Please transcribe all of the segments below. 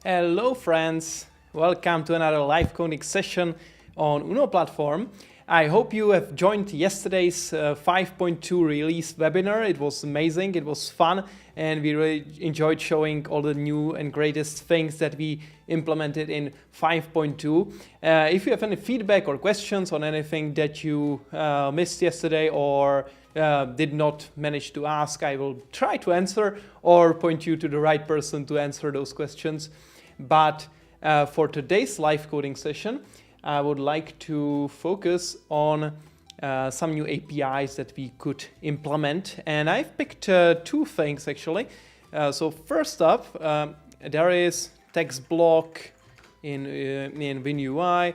Hello friends, welcome to another live coding session on Uno platform. I hope you have joined yesterday's 5.2 release webinar. It was amazing, it was fun, and we really enjoyed showing all the new and greatest things that we implemented in 5.2. If you have any feedback or questions on anything that you missed yesterday or did not manage to ask, I will try to answer or point you to the right person to answer those questions. But for today's live coding session, I would like to focus on some new APIs that we could implement. And I've picked two things actually. So first up, there is TextBlock in WinUI.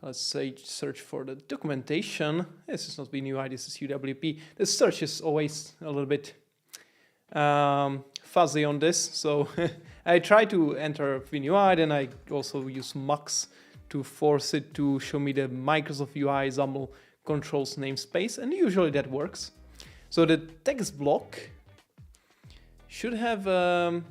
Let's say search for the documentation. This is not WinUI, this is UWP. The search is always a little bit fuzzy on this. So I try to enter WinUI, then I also use Mux to force it to show me the Microsoft UI XAML controls namespace, and usually that works. So the text block should have a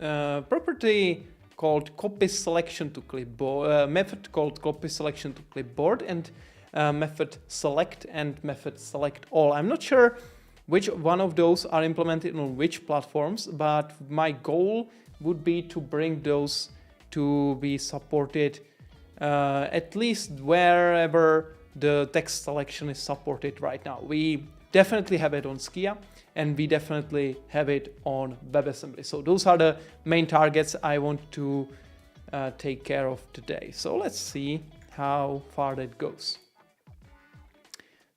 property called copy selection to clipboard, method called copy selection to clipboard, and method select and method select all. I'm not sure which one of those are implemented on which platforms, but my goal would be to bring those to be supported at least wherever the text selection is supported right now. We definitely have it on Skia, and we definitely have it on WebAssembly. So those are the main targets I want to take care of today. So let's see how far that goes.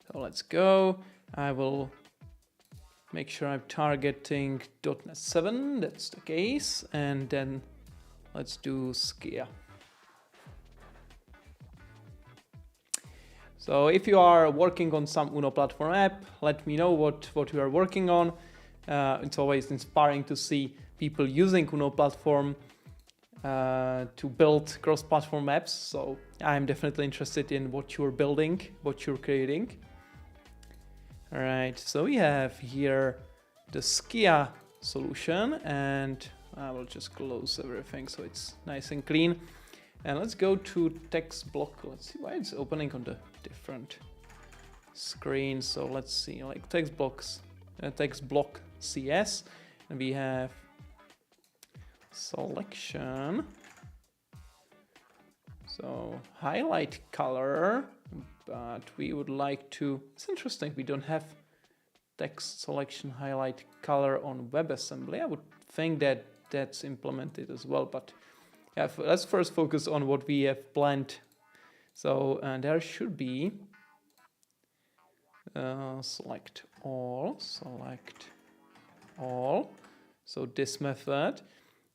So let's go. I will make sure I'm targeting .NET 7, that's the case, and then let's do Skia. So if you are working on some Uno platform app, let me know what you are working on. It's always inspiring to see people using Uno platform to build cross-platform apps. So I'm definitely interested in what you're building, what you're creating. All right, so we have here the Skia solution, and I will just close everything so it's nice and clean. And let's go to TextBlock. Let's see why it's opening on the different screens. So let's see, like TextBlock CS, and we have selection. So highlight color, but we would like to, it's interesting, we don't have text selection highlight color on WebAssembly. I would think that that's implemented as well, but yeah, let's first focus on what we have planned. So there should be select all. So this method,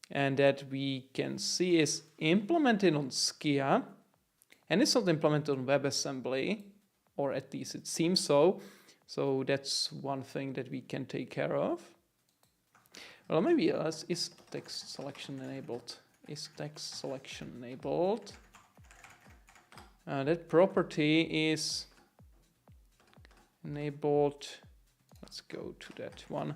and that we can see is implemented on Skia, and it's not implemented on WebAssembly, or at least it seems so. So that's one thing that we can take care of. Well, maybe is text selection enabled? Is text selection enabled? That property is enabled. Let's go to that one.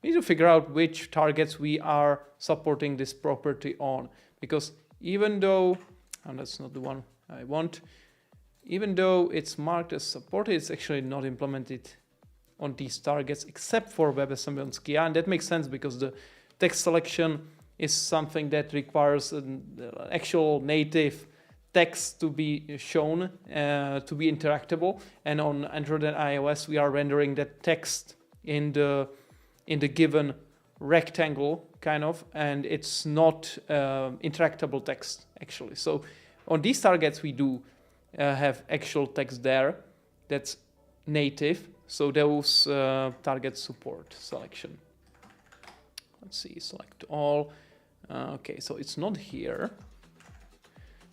We need to figure out which targets we are supporting this property on, because even though, and that's not the one I want, even though it's marked as supported, it's actually not implemented on these targets except for WebAssembly on Skia, and that makes sense because the text selection is something that requires an actual native text to be shown, to be interactable, and on Android and iOS we are rendering that text in the given rectangle kind of, and it's not interactable text actually. So on these targets we do have actual text there that's native. So those targets support selection. Let's see, select all. Okay, so it's not here.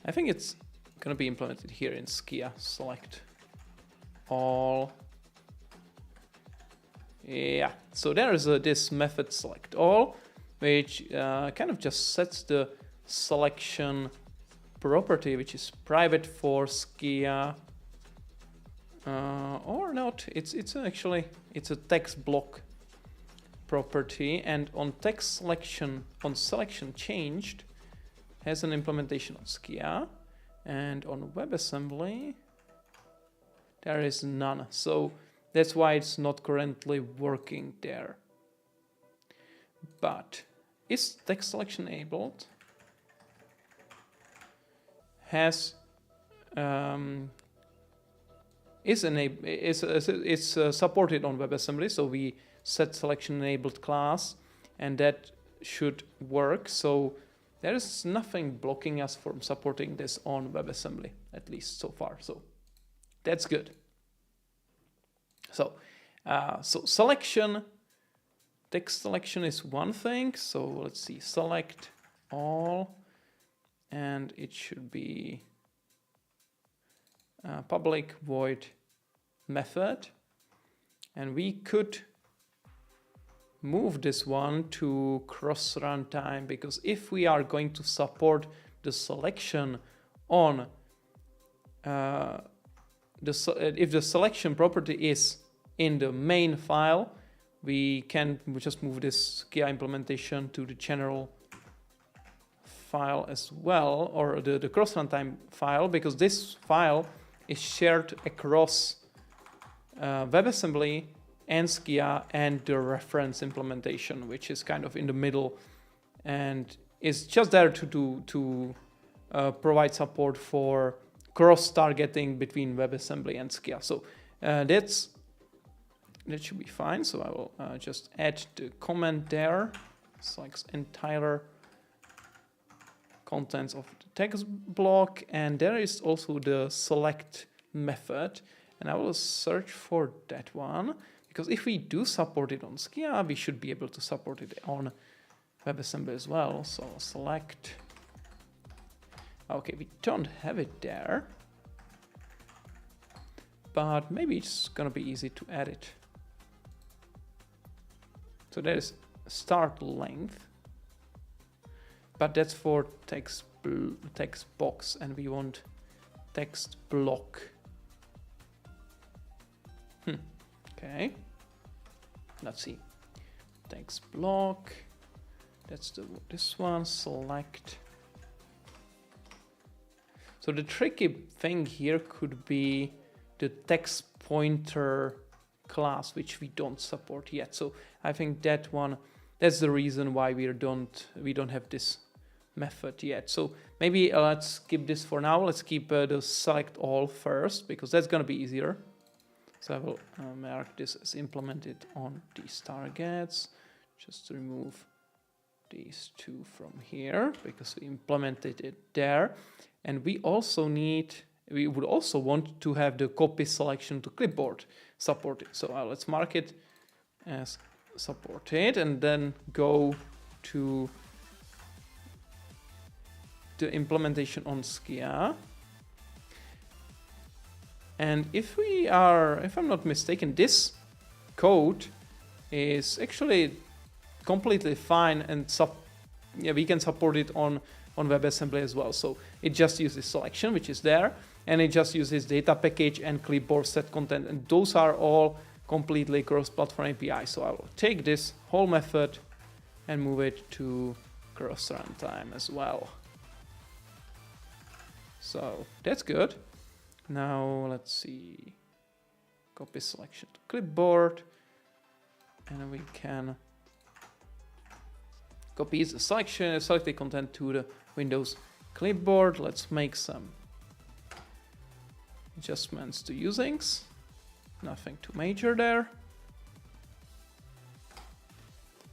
I think it's gonna be implemented here in Skia. Select all. Yeah, so there is this method select all, which kind of just sets the selection property, which is private for Skia. Or not, it's actually, it's a text block property, and on text selection, on selection changed, has an implementation on skia, and on WebAssembly there is none. So that's why it's not currently working there. But is text selection enabled? Has is supported on WebAssembly, so we set selection enabled class, and that should work. So there is nothing blocking us from supporting this on WebAssembly, at least so far. So that's good. So selection, text selection is one thing. So let's see, select all, and it should be public void method, and we could move this one to cross runtime, because if we are going to support the selection on if the selection property is in the main file, we can just move this skia implementation to the general file as well, or the cross runtime file, because this file is shared across WebAssembly and skia and the reference implementation, which is kind of in the middle and is just there to provide support for cross-targeting between WebAssembly and skia. So that should be fine. So I will just add the comment there, select entire contents of the text block, and there is also the select method, and I will search for that one, because if we do support it on skia, we should be able to support it on WebAssembly as well. So select, okay, we don't have it there, but maybe it's gonna be easy to add it. So there is start length, but that's for text box, and we want text block. Okay, let's see, text block, that's this one, select. So the tricky thing here could be the text pointer class, which we don't support yet. So I think that's the reason why we don't have this method yet. So maybe let's skip this for now. Let's keep the select all first, because that's going to be easier. So I will mark this as implemented on these targets, just to remove these two from here, because we implemented it there. And we would also want to have the copy selection to clipboard supported. So let's mark it as supported, and then go to the implementation on skia. And if I'm not mistaken, this code is actually completely fine, and we can support it on WebAssembly as well. So it just uses selection, which is there, and it just uses data package and clipboard set content, and those are all completely cross-platform API. So I will take this whole method and move it to cross runtime as well. So that's good. Now let's see, copy selection to clipboard, and we can copy the selection, selected content to the Windows clipboard. Let's make some adjustments to usings, nothing too major there,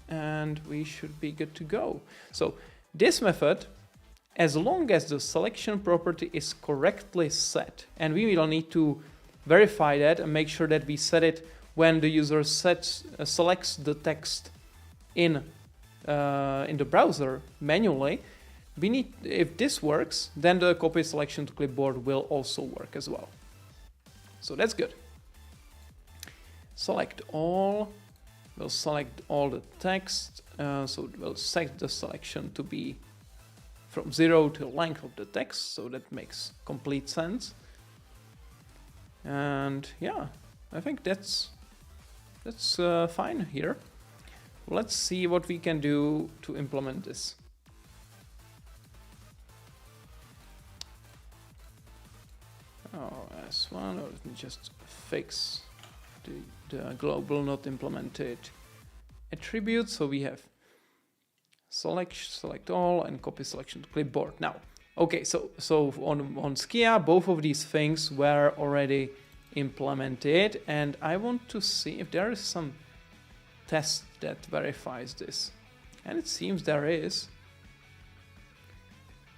and we should be good to go. So this method, as long as the selection property is correctly set, and we will need to verify that and make sure that we set it when the user selects the text in the browser manually. If this works, then the copy selection to clipboard will also work as well. So that's good. Select all. We'll select all the text. So we'll set the selection to be from 0 to the length of the text, so that makes complete sense. And yeah, I think that's fine here. let's see what we can do to implement this. Oh, S1, or let me just fix the global not implemented attribute. So we have select all, and copy selection to clipboard. Now, okay, so on Skia, both of these things were already implemented, and I want to see if there is some test that verifies this. And it seems there is.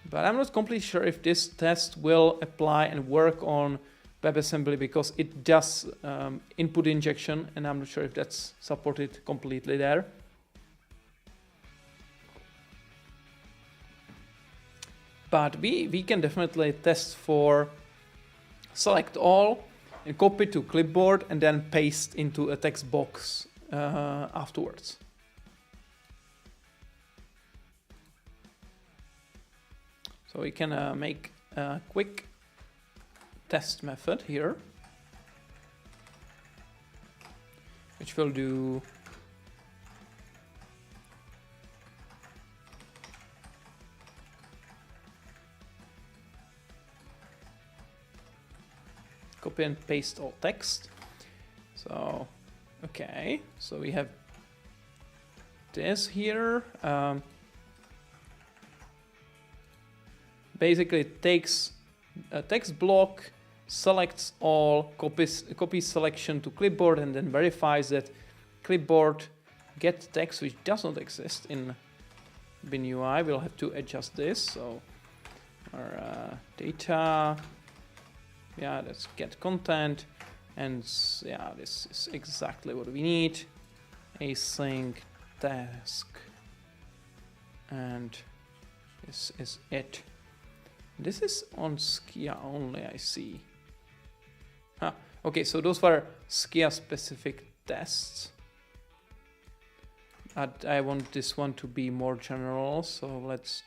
But I'm not completely sure if this test will apply and work on WebAssembly, because it does input injection, and I'm not sure if that's supported completely there. But we can definitely test for select all and copy to clipboard and then paste into a text box afterwards. So we can make a quick test method here, which will do copy and paste all text. So, okay, so we have this here. Basically, it takes a text block, selects all, copies selection to clipboard, and then verifies that clipboard get text, which does not exist in bin UI. We'll have to adjust this. So our data, yeah, let's get content, and yeah, this is exactly what we need. Async task, and this is it. This is on Skia only, I see. Okay, so those were Skia specific tests. I want this one to be more general, so let's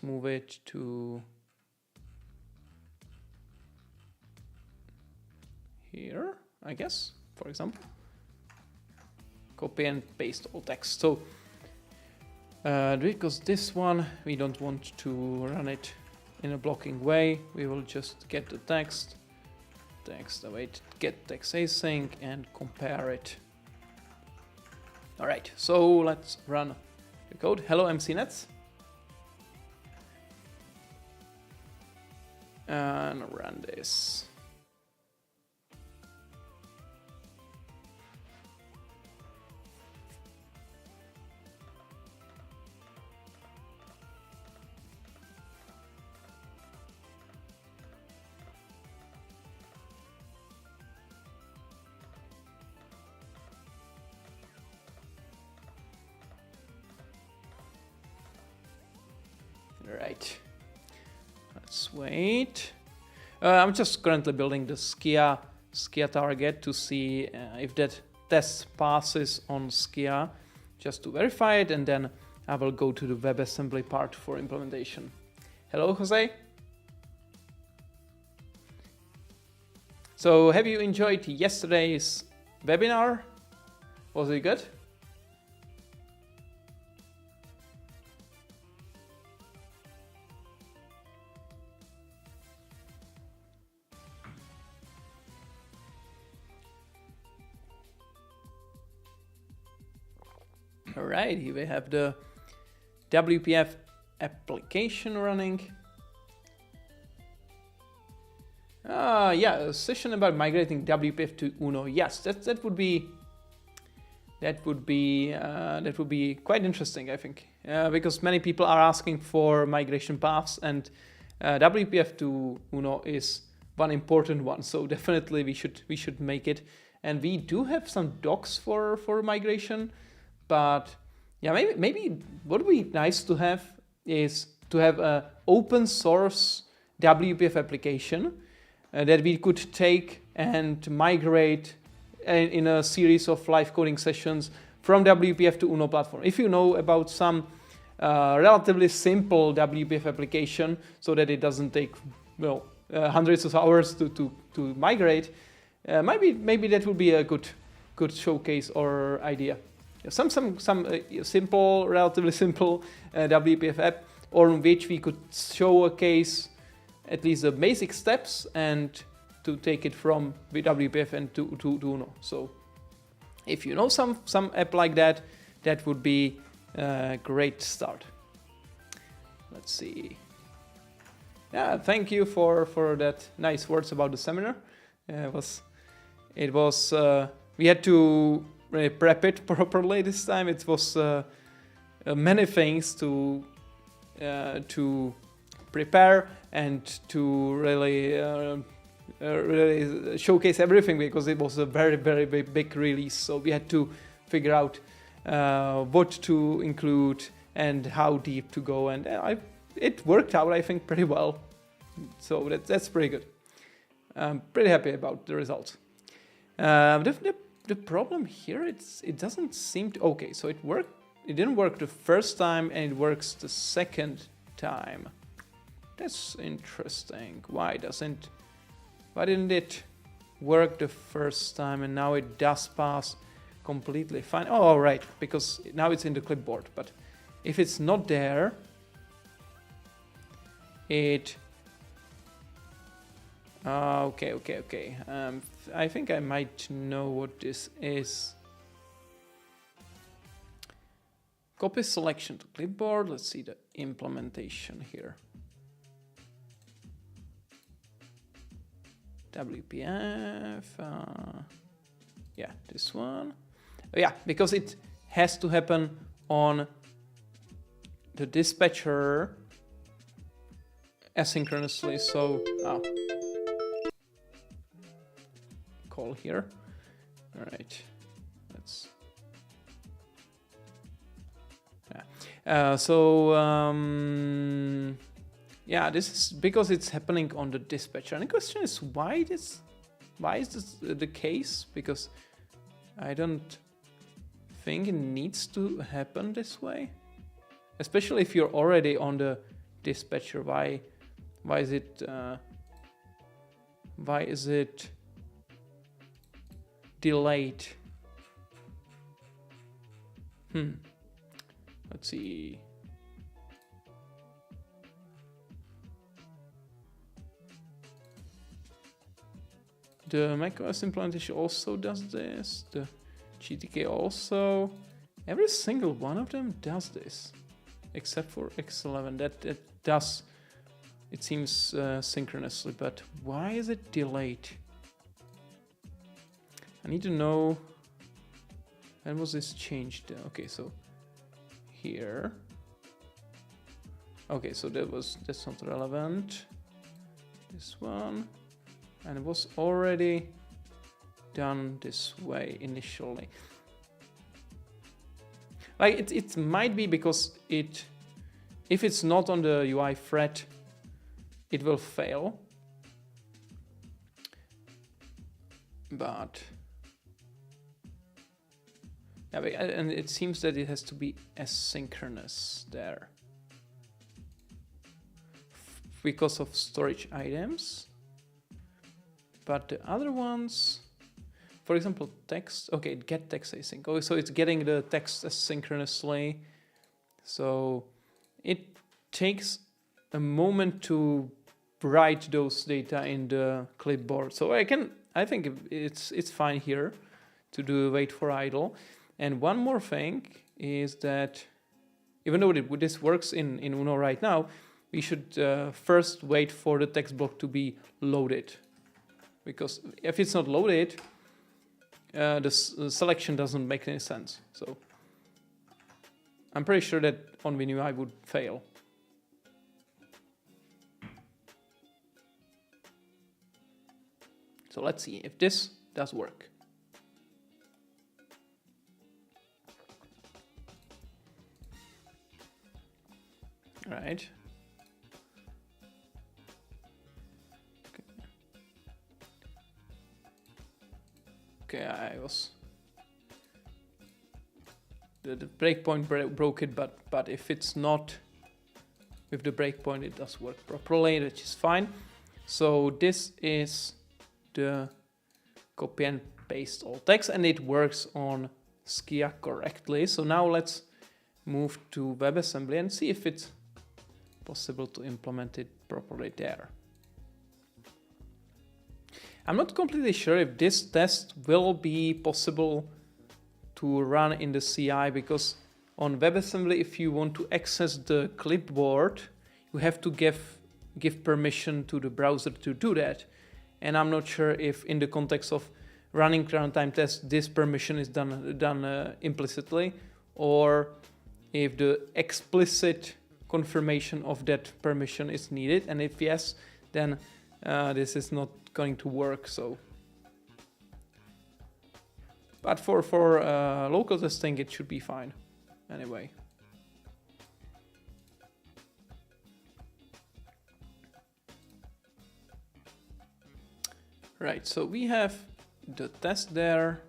move it to here, I guess, for example. Copy and paste all text. So because this one, we don't want to run it in a blocking way, we will just get the text, await, get text async, and compare it. All right, so let's run the code. Hello, MCNets. And run this. Right, let's wait. I'm just currently building the Skia target to see if that test passes on Skia, just to verify it, and then I will go to the WebAssembly part for implementation. Hello, Jose. So, have you enjoyed yesterday's webinar? Was it good? All right, here we have the WPF application running. Yeah, a session about migrating WPF to Uno. Yes, that would be quite interesting, I think, because many people are asking for migration paths, and WPF to Uno is one important one. So definitely we should make it, and we do have some docs for migration. But yeah, maybe what would be nice to have is to have an open source WPF application that we could take and migrate in a series of live coding sessions from WPF to Uno platform. If you know about some relatively simple WPF application, so that it doesn't take hundreds of hours to migrate, maybe that would be a good showcase or idea. some simple, relatively simple WPF app, on which we could showcase at least the basic steps and to take it from WPF and to Uno. So if you know some app like that, that would be a great start. Let's see. Yeah, thank you for that nice words about the seminar. It was we had to really prep it properly this time. It was many things to prepare and to really showcase everything, because it was a very big release. So we had to figure out what to include and how deep to go, and it worked out, I think, pretty well. So that's pretty good. I'm pretty happy about the results. The problem here, it doesn't seem to... Okay, so it worked. It didn't work the first time, and it works the second time. That's interesting. Why didn't it work the first time and now it does pass completely fine? Oh, right, because now it's in the clipboard. But if it's not there, it... Okay. I think I might know what this is. Copy selection to clipboard. Let's see the implementation here. WPF. Yeah, this one. Yeah, because it has to happen on the dispatcher asynchronously. So, call here. All right, let's. Yeah. Yeah, this is because it's happening on the dispatcher. And the question is, why is this the case? Because I don't think it needs to happen this way, especially if you're already on the dispatcher. Why is it delayed? Let's see. The macOS implementation also does this. The GTK also. Every single one of them does this, except for X11. That does, it seems, synchronously. But why is it delayed? I need to know. When was this changed? Okay, so here. Okay, so that's not relevant. This one. And it was already done this way initially. Like it might be because if it's not on the UI thread, it will fail. But yeah, and it seems that it has to be asynchronous there because of storage items. But the other ones, for example, text, okay, get text async. Oh, so it's getting the text asynchronously. So it takes a moment to write those data in the clipboard. So I think it's fine here to do wait for idle. And one more thing is that even though this works in Uno right now, we should first wait for the text block to be loaded. Because if it's not loaded, the selection doesn't make any sense. So I'm pretty sure that on WinUI would fail. So let's see if this does work. All right. Okay, I was... The breakpoint broke it, but if it's not with the breakpoint, it does work properly, which is fine. So this is the copy and paste all text, and it works on skia correctly. So now let's move to WebAssembly and see if it's possible to implement it properly there. I'm not completely sure if this test will be possible to run in the CI, because on WebAssembly, if you want to access the clipboard, you have to give permission to the browser to do that. And I'm not sure if in the context of running runtime tests, this permission is done implicitly, or if the explicit confirmation of that permission is needed. And if yes, then this is not going to work. So, but for local testing, it should be fine anyway. Right, so we have the test there.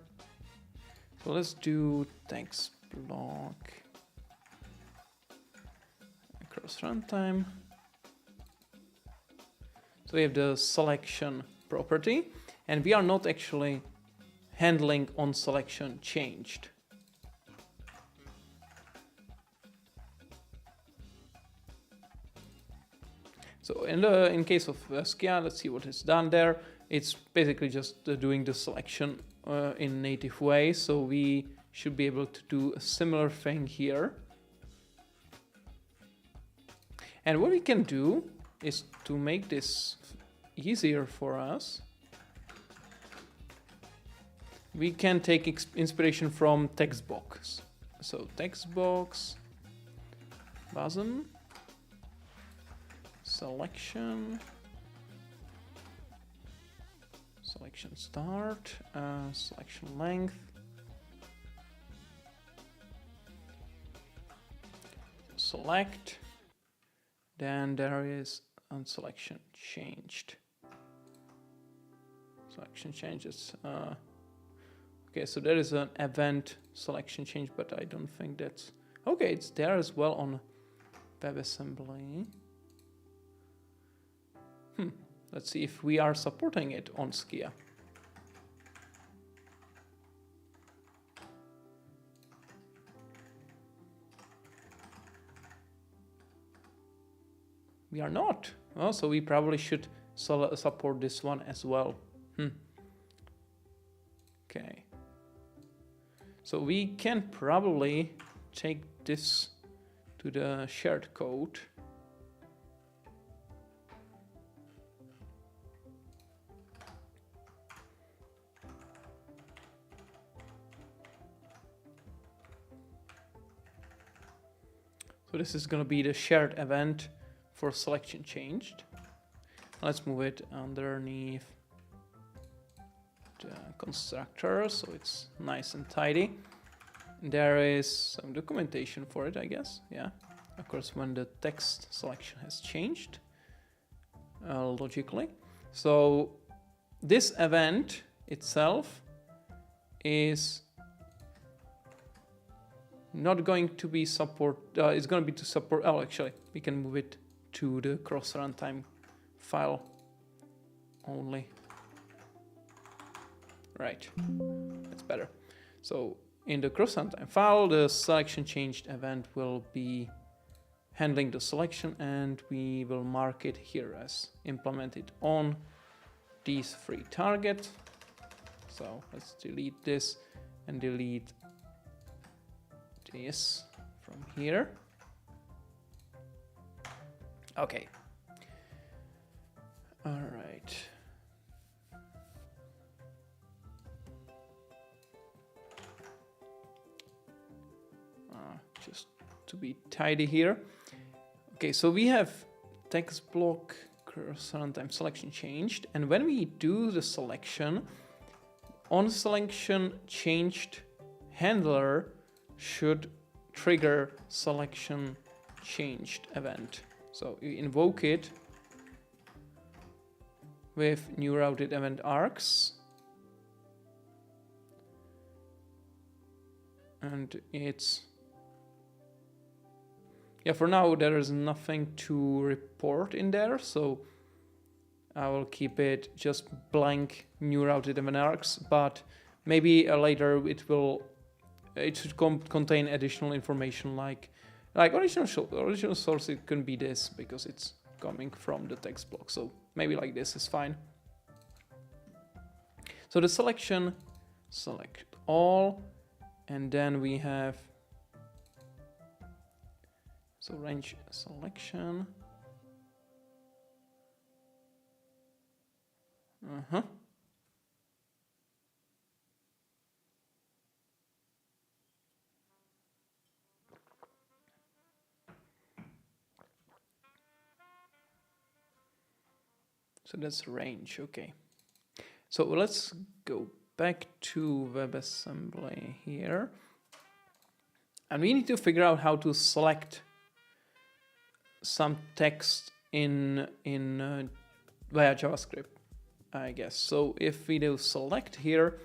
So let's do TextBlock across runtime. So we have the selection property, and we are not actually handling on selection changed. So in case of skia, let's see what is done there. It's basically just doing the selection in native way. So we should be able to do a similar thing here. And what we can do is to make this easier for us. We can take inspiration from TextBlock. So TextBlock, bosom, selection start, selection length, select, then there is on selection changed. Selection changes. Okay, so there is an event selection change, but I don't think that's okay. It's there as well on WebAssembly. Let's see if we are supporting it on Skia. We are not. Oh, so we probably should support this one as well. Okay. So we can probably take this to the shared code. So this is going to be the shared event for selection changed. Let's move it underneath the constructor so it's nice and tidy. There is some documentation for it, I guess. Yeah, of course, when the text selection has changed logically. So this event itself is not going to be support. It's going to be to support. Oh, actually, we can move it to the cross runtime file only. Right, that's better. So in the cross runtime file, the selection changed event will be handling the selection, and we will mark it here as implemented on these three targets. So let's delete this and delete this from here. Okay. All right. Just to be tidy here. Okay, so we have TextBlock cross runtime selection changed, and when we do the selection, on selection changed handler should trigger selection changed event. So you invoke it with new routed event args, and it's for now there is nothing to report in there, so I will keep it just blank new routed event args, but maybe later it will it should contain additional information like original source. It can be this because it's coming from the text block. So maybe like this is fine. So the selection, select all, and then we have so range selection. So that's range, okay. So let's go back to WebAssembly here. And we need to figure out how to select some text in via JavaScript, I guess. So if we do select here,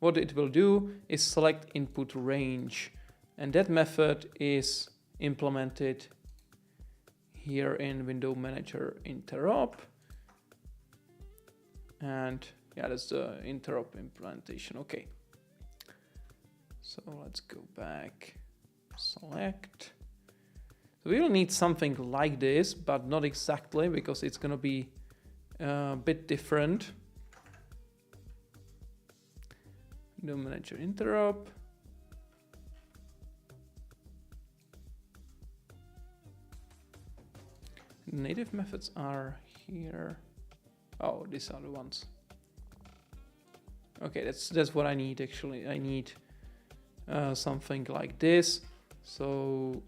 what it will do is select input range. And that method is implemented here in Window Manager interop. And yeah, that's the interop implementation. Okay. So let's go back, select. So we will need something like this, but not exactly because it's going to be a bit different. Window Manager interop. Native methods are here. Oh, these are the ones. Okay, that's what I need actually. I need something like this. So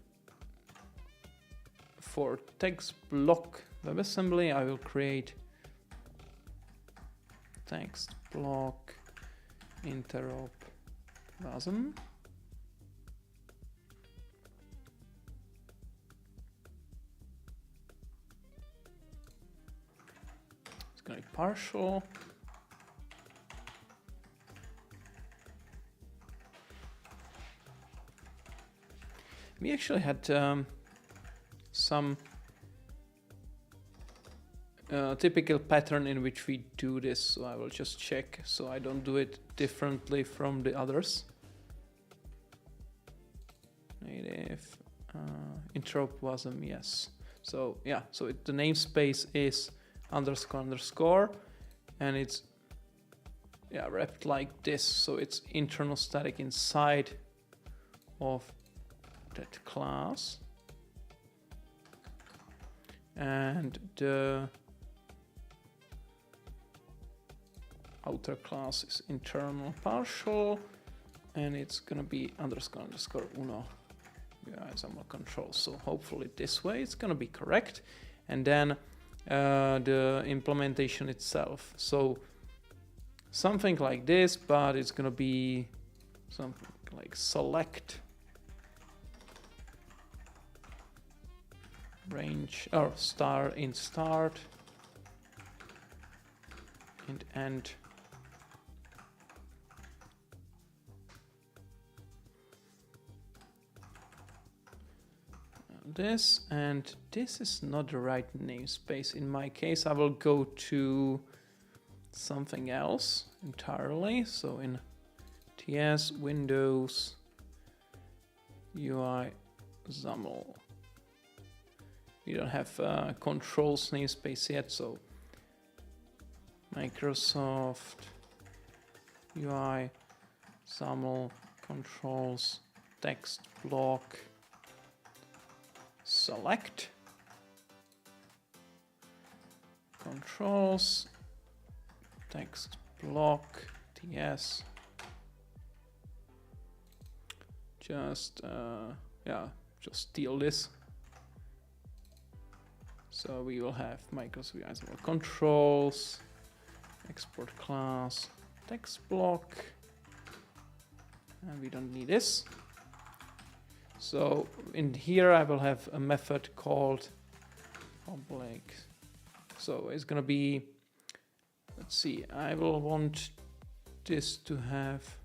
for TextBlock WebAssembly, I will create TextBlock interop wasm. It's going to be partial. We actually had some typical pattern in which we do this, so I will just check so I don't do it differently from the others. Native interop wasm, yes. So yeah, so the namespace is __, and it's wrapped like this, so it's internal static inside of that class, and the outer class is internal partial, and it's gonna be __ uno XAML control. So hopefully this way it's gonna be correct, and then the implementation itself. So something like this, but it's gonna be something like select range or star in start and end. This, and this is not the right namespace. In my case, I will go to something else entirely. So in TS Windows UI XAML. We don't have controls namespace yet, so Microsoft UI XAML controls TextBlock select controls TextBlock TS. Just steal this. So we will have Microsoft UI XAML controls, export class, TextBlock, and we don't need this. So in here I will have a method called public. So it's gonna be, let's see, I will want this to have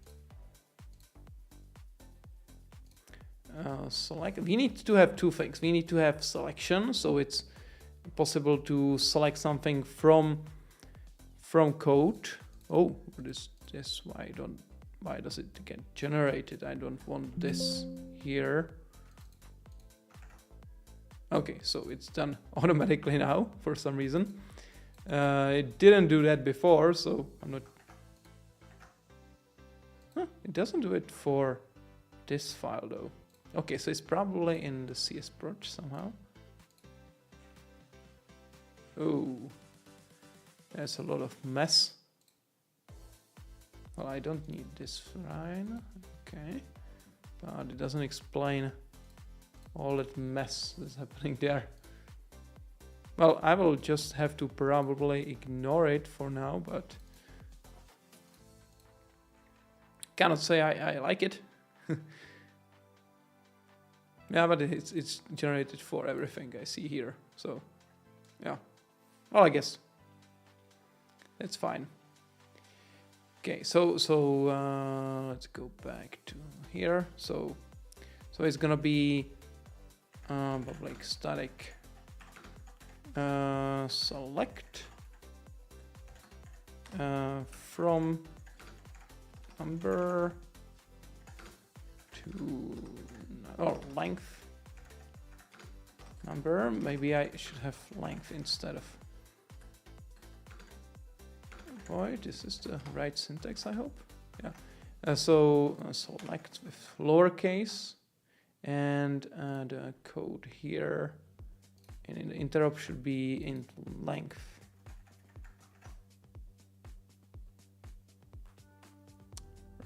select. We need to have two things. We need to have selection, so it's possible to select something from code. Oh, this why I don't why does it get generated? I don't want this here. Okay, so it's done automatically now for some reason. It didn't do that before, so I'm not... Huh, it doesn't do it for this file though. Okay, so it's probably in the CS proj somehow. Oh, there's a lot of mess. Well, I don't need this right. Okay, but it doesn't explain all that mess that's happening there. Well, I will just have to probably ignore it for now, but cannot say I like it. Yeah, but it's generated for everything I see here, so yeah. Well, I guess that's fine. Okay, so let's go back to here. So it's gonna be public static select from number to length number. Maybe I should have length instead of void. This is the right syntax, I hope. Yeah. So select with lowercase, and the code here in the interrupt should be in length.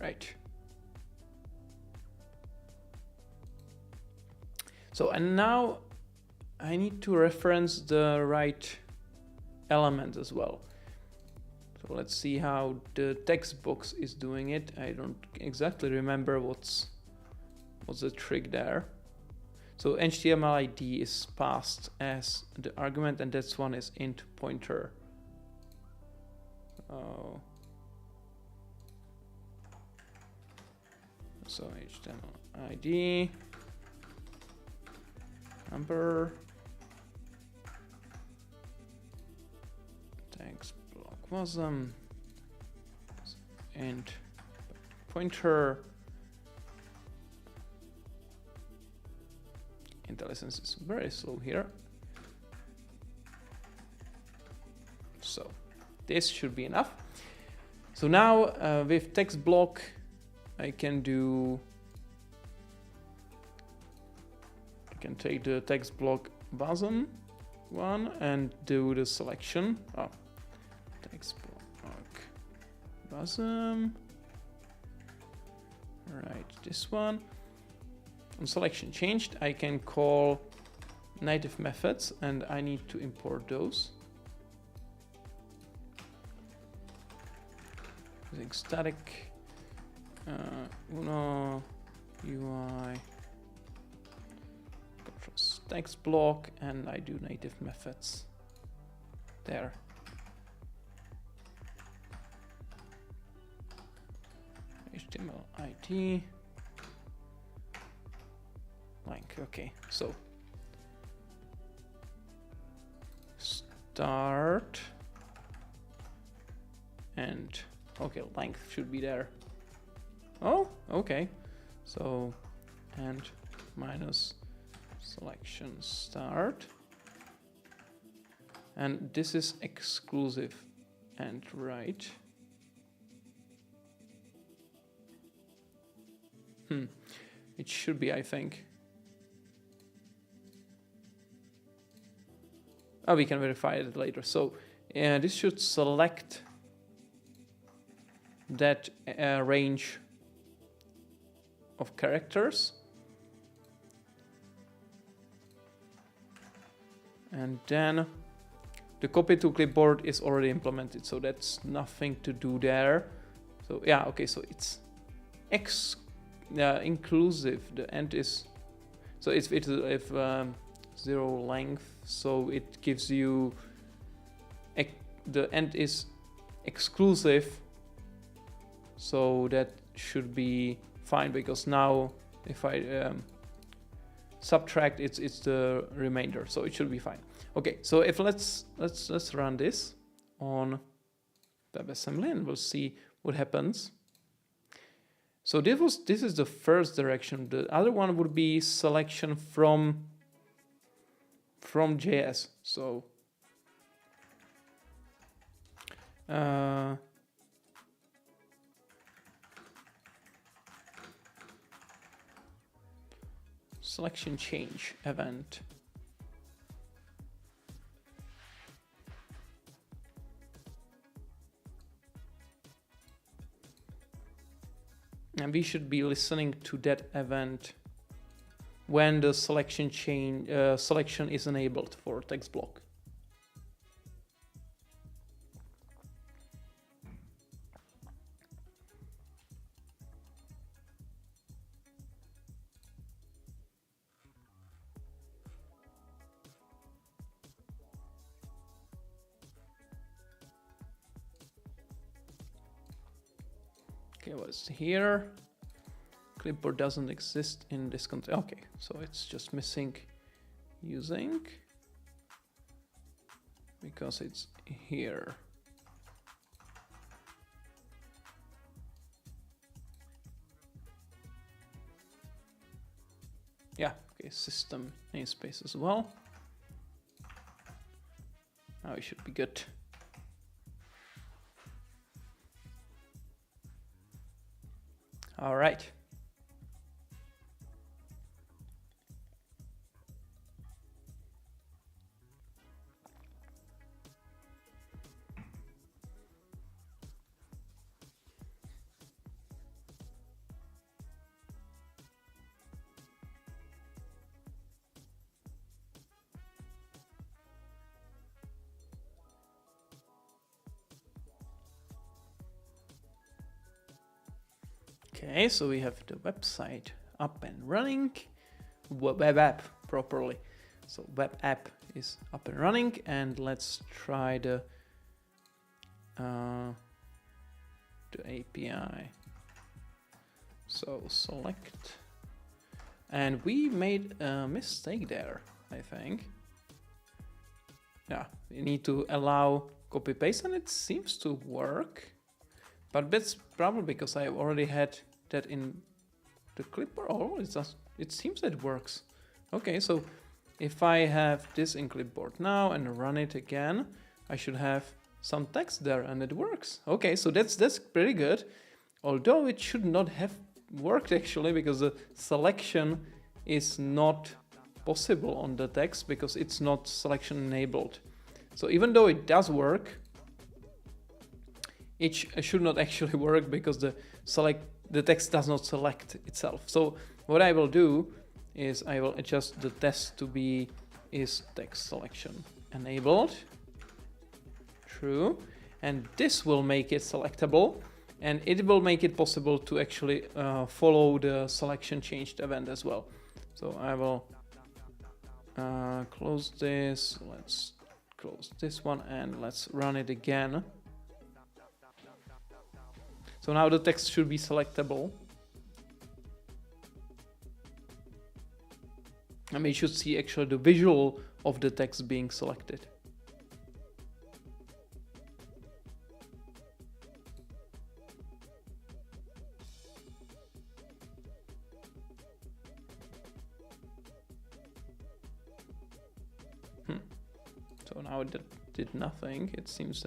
Right. So, and now I need to reference the right element as well. So let's see how the text box is doing it. I don't exactly remember what's the trick there. So HTML ID is passed as the argument, and this one is int pointer. So HTML ID number TextBlock was int pointer. IntelliSense is very slow here. So this should be enough. So now with TextBlock I can take the TextBlock button one and do the selection. Oh, TextBlock button. Right, this one. On selection changed, I can call native methods, and I need to import those. Using static uno UI TextBlock, and I do native methods there. HTML ID length. Okay, so start and okay, length should be there. Oh, okay. So and minus selection start, and this is exclusive and right. It should be, I think. Oh, we can verify it later. So this should select that range of characters, and then the copy to clipboard is already implemented, so that's nothing to do there. So yeah, okay, so it's inclusive. The end is, so it's if zero length, so it gives you the end is exclusive, so that should be fine, because now if I subtract, it's the remainder, so it should be fine. Okay, so if let's run this on WebAssembly and we'll see what happens. So this is the first direction. The other one would be selection from JS. So selection change event. And we should be listening to that event when the selection is enabled for TextBlock. Okay, what's here? Clipboard doesn't exist in this context. Okay, so it's just missing using because it's here. Yeah, okay, system namespace as well. Now we should be good. All right. Okay, so we have the website up and running, web app properly. So web app is up and running, and let's try the API. So select, and we made a mistake there, I think. Yeah, we need to allow copy paste, and it seems to work, but that's probably because I already had that in the clipboard. Oh, it seems that it works. Okay, so if I have this in clipboard now and run it again, I should have some text there, and it works. Okay, so that's pretty good. Although it should not have worked actually, because the selection is not possible on the text because it's not selection enabled. So even though it does work, it should not actually work because the text does not select itself. So what I will do is I will adjust the test to be is text selection enabled, true, and this will make it selectable, and it will make it possible to actually follow the selection changed event as well. So I will close this, let's close this one, and let's run it again. So now the text should be selectable. And we should see actually the visual of the text being selected. So now it did nothing. It seems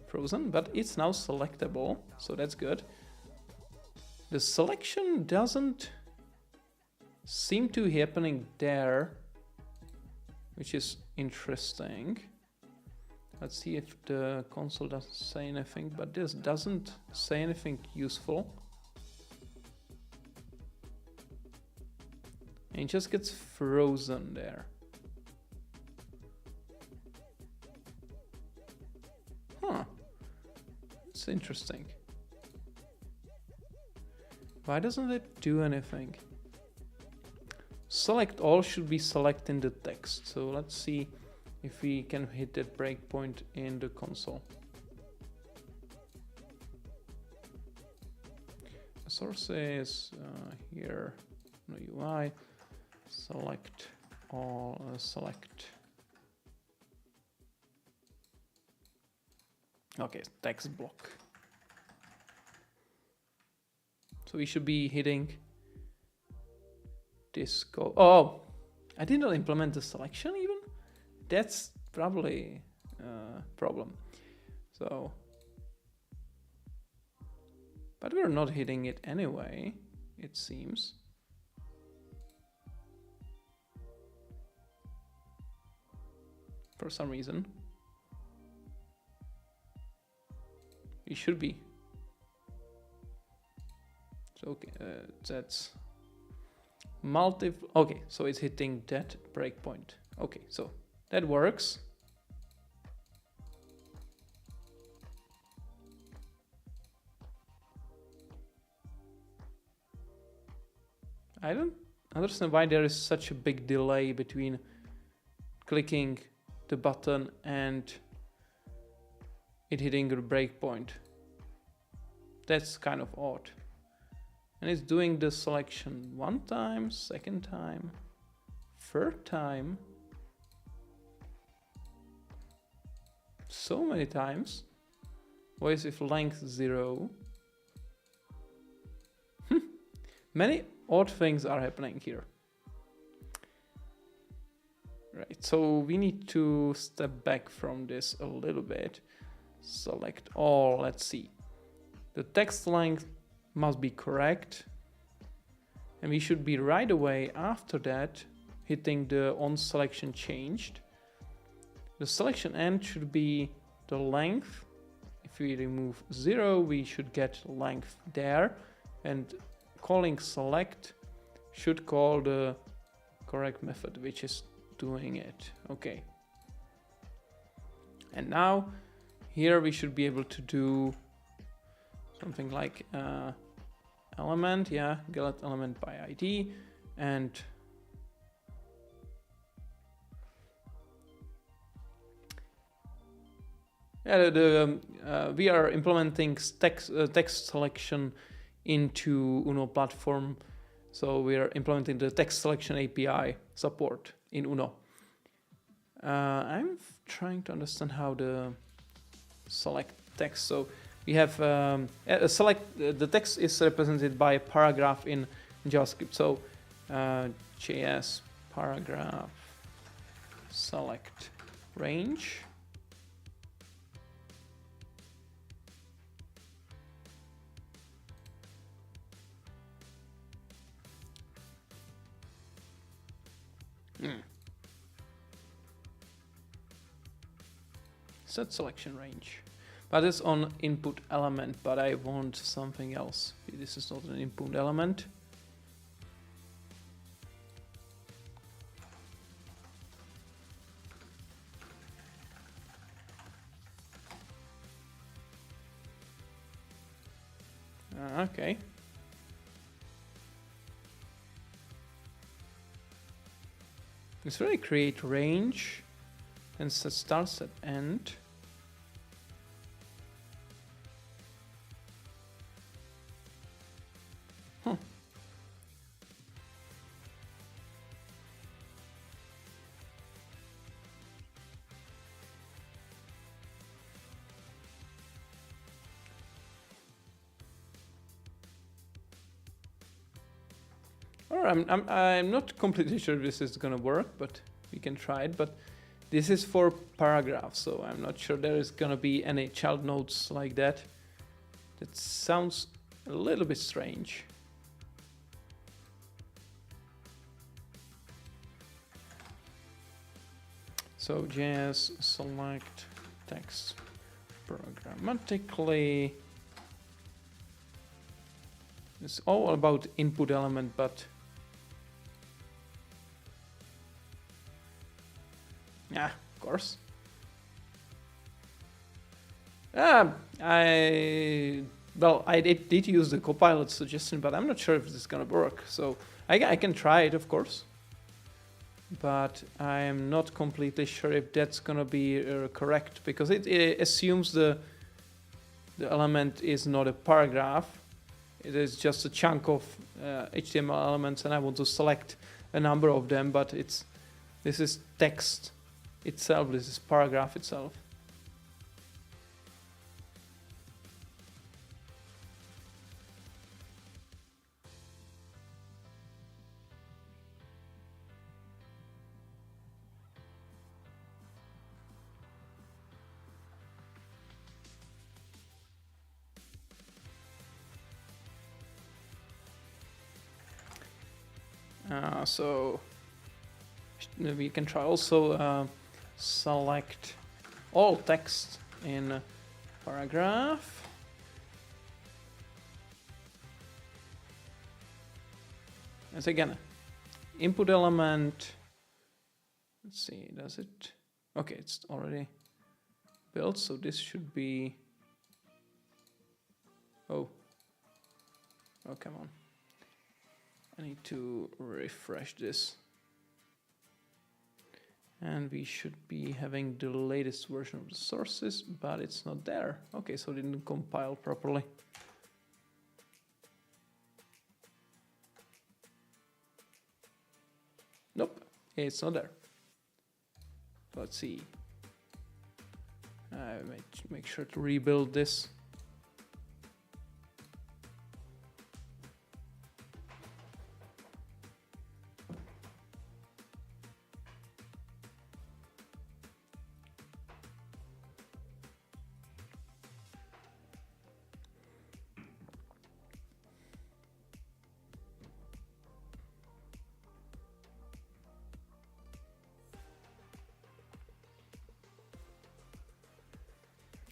frozen, but it's now selectable, so that's good. The selection doesn't seem to be happening there, which is interesting. Let's see if the console doesn't say anything, but this doesn't say anything useful. And it just gets frozen there. Huh. It's interesting. Why doesn't it do anything? Select all should be selecting the text. So let's see if we can hit that breakpoint in the console. The source is here, no UI, select all, select. Okay, text block. So we should be hitting this go. Oh, I did not implement the selection even. That's probably a problem. So, but we're not hitting it anyway, it seems. For some reason. We should be. So okay, that's multiple. Okay, so it's hitting that breakpoint. Okay, so that works. I don't understand why there is such a big delay between clicking the button and it hitting the breakpoint. That's kind of odd. And it's doing the selection one time, second time, third time. So many times. What is if length 0? Many odd things are happening here. Right, so we need to step back from this a little bit. Select all, let's see. The text length must be correct. And we should be right away after that hitting the on selection changed. The selection end should be the length. If we remove 0, we should get length there. And calling select should call the correct method, which is doing it. Okay. And now here we should be able to do something like element, yeah, get element by ID, and yeah, we are implementing text selection into Uno platform. So we are implementing the text selection API support in Uno. I'm trying to understand how the select text. So we have the text is represented by a paragraph in JavaScript. So JS paragraph select range. Set selection range, but it's on input element, but I want something else. This is not an input element. Okay. Let's really create range and set start, set end. I'm not completely sure this is gonna work, but we can try it. But this is for paragraphs, so I'm not sure there is gonna be any child nodes like that. That sounds a little bit strange. So JS select text programmatically. It's all about input element, but yeah, of course. I did use the Copilot suggestion, but I'm not sure if this is gonna work. So I can try it, of course, but I'm not completely sure if that's gonna be correct, because it assumes the element is not a paragraph. It is just a chunk of HTML elements, and I want to select a number of them, but this is text itself, this is paragraph itself. So we can try also select all text in paragraph. As again, input element. Let's see, does it? Okay, it's already built, so this should be. Oh, come on. I need to refresh this. And we should be having the latest version of the sources, but it's not there. Okay, so it didn't compile properly. Nope, it's not there. Let's see. Make sure to rebuild this.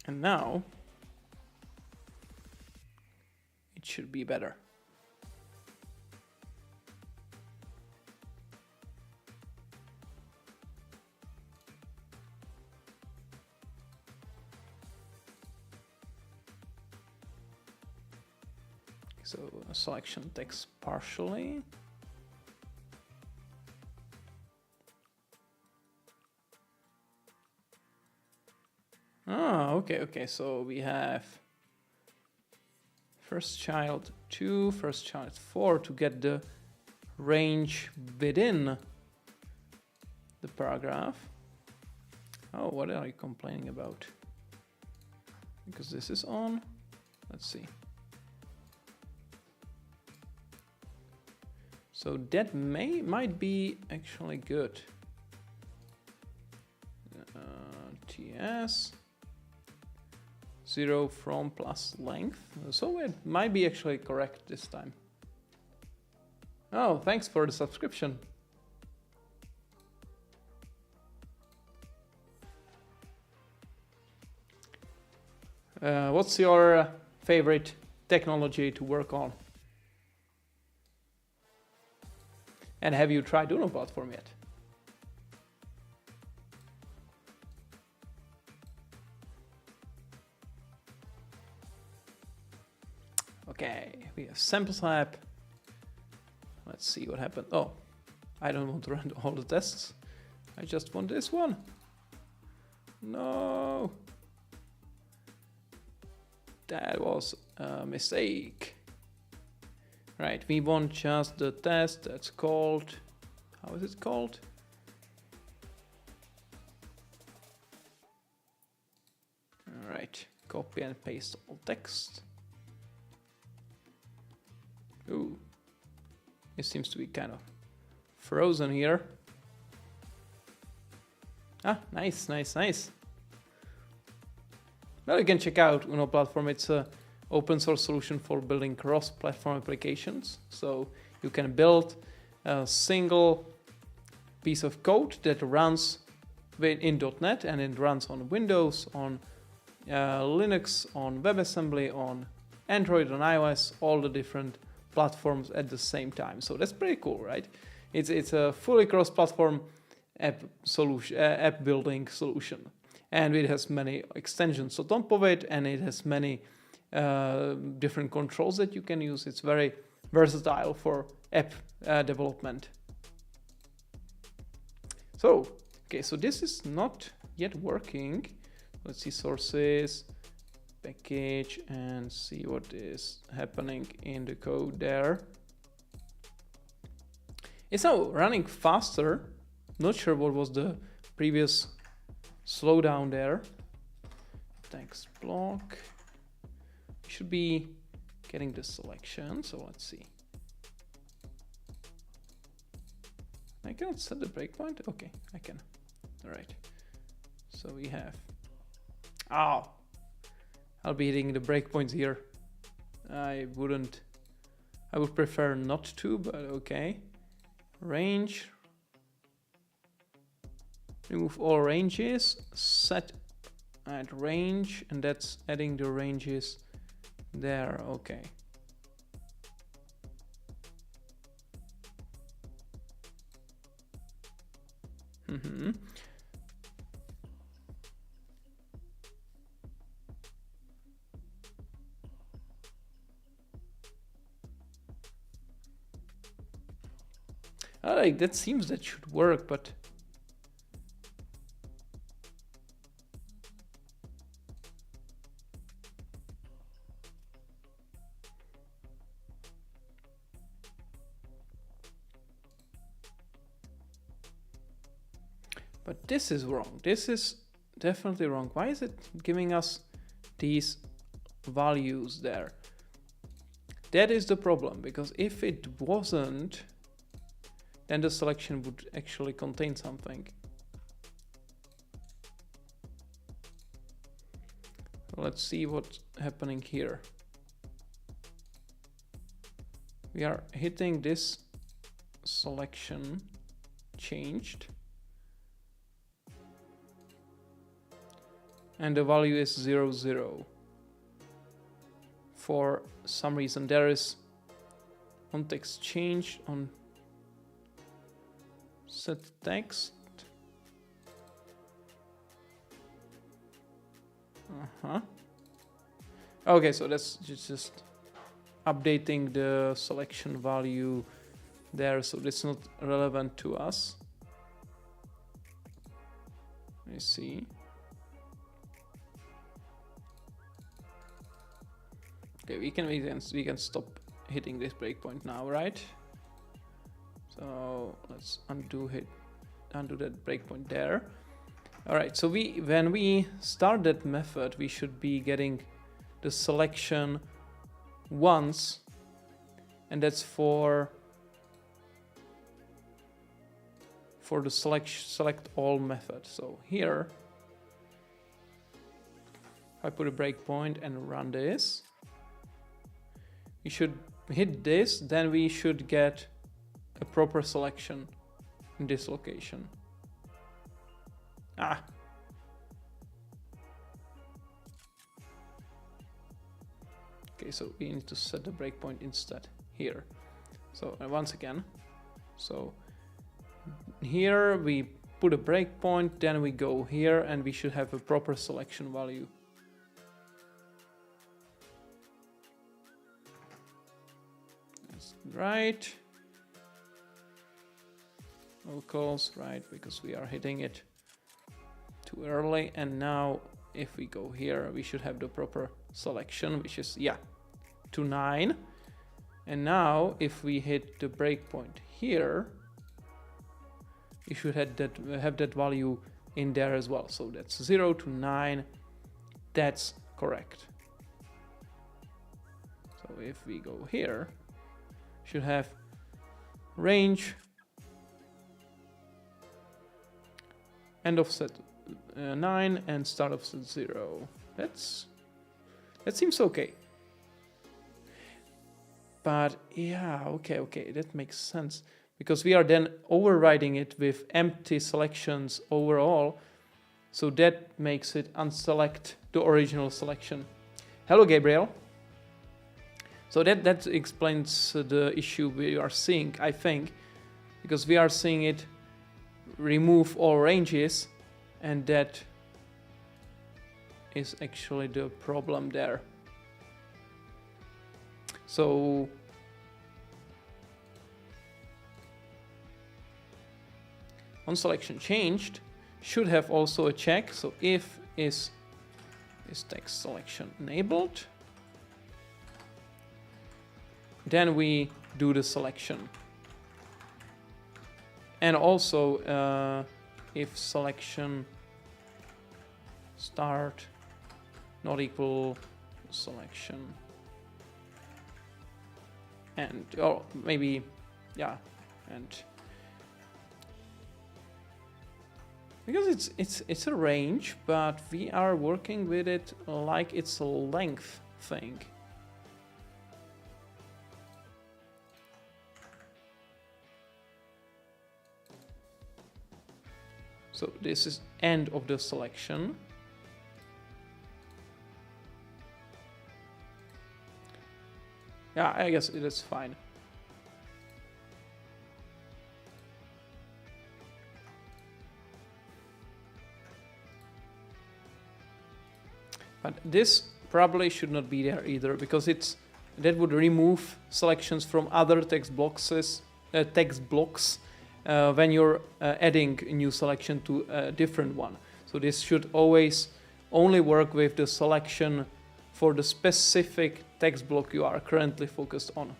And now it should be better. So selection text partially. Okay, so we have first child 2, first child 4 to get the range within the paragraph. Oh, what are you complaining about? Because this is on. Let's see. So that might be actually good. TS 0 from plus length. So it might be actually correct this time. Oh, thanks for the subscription. What's your favorite technology to work on? And have you tried Uno platform yet? Okay, we have samples app. Let's see what happened. Oh, I don't want to run all the tests. I just want this one. No. That was a mistake. Right, we want just the test that's called, how is it called? All right, copy and paste all text. Ooh, it seems to be kind of frozen here. Ah, nice. Well, you can check out Uno platform. It's a open source solution for building cross-platform applications. So you can build a single piece of code that runs in .NET, and it runs on Windows, on Linux, on WebAssembly, on Android, on iOS, all the different platforms at the same time. So that's pretty cool, right? It's a fully cross-platform app building solution, and it has many extensions on top of it, and it has many different controls that you can use. It's very versatile for app development. So, okay, so this is not yet working. Let's see sources, package, and see what is happening in the code there. It's now running faster. Not sure what was the previous slowdown there. TextBlock. Should be getting the selection, so let's see. I cannot set the breakpoint. Okay, I can. All right. So we have. Oh, I'll be hitting the breakpoints here. I would prefer not to, but okay. range, remove all ranges, set at range, and that's adding the ranges there. Okay. Like that seems that should work, but this is wrong. This is definitely wrong. Why is it giving us these values there? That is the problem, because if it wasn't, then the selection would actually contain something. Let's see what's happening here. We are hitting this selection changed, and the value is 0, 0. For some reason there is on text change on set text. Okay, so that's just updating the selection value there, so it's not relevant to us. Let me see. Okay, we can stop hitting this breakpoint now, right? So let's undo that breakpoint there. All right, so when we start that method, we should be getting the selection once, and that's for the select all method. So here, if I put a breakpoint and run this, we should hit this, then we should get a proper selection in this location. Okay, so we need to set the breakpoint instead here. So once again, so here we put a breakpoint, then we go here, and we should have a proper selection value. That's right. Locals, right, because we are hitting it too early. And now if we go here, we should have the proper selection, which is, yeah, to 9. And now if we hit the breakpoint here, we should have that value in there as well. So that's 0 to 9. That's correct. So if we go here, should have range, end of set 9, and start of set 0. That seems okay. But yeah, okay, that makes sense, because we are then overriding it with empty selections overall, so that makes it unselect the original selection. Hello, Gabriel. So that explains the issue we are seeing, I think, because we are seeing it remove all ranges, and that is actually the problem there. So on selection changed should have also a check. So if is text selection enabled, then we do the selection. And also if selection start not equal selection, and or maybe, yeah, and because it's a range, but we are working with it like it's a length thing. So this is end of the selection. Yeah, I guess it is fine. But this probably should not be there either, because that would remove selections from other text blocks when you're adding a new selection to a different one. So this should always only work with the selection for the specific text block you are currently focused on.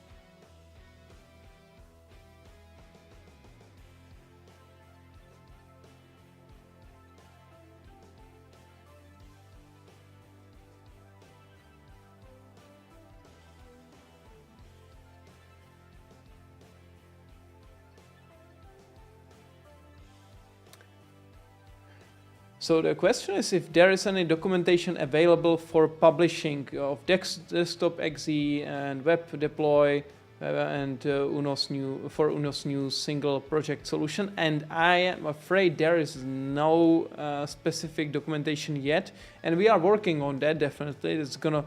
So the question is if there is any documentation available for publishing of desktop exe and web deploy and UNO's new single project solution. And I am afraid there is no specific documentation yet, and we are working on that. Definitely, it's gonna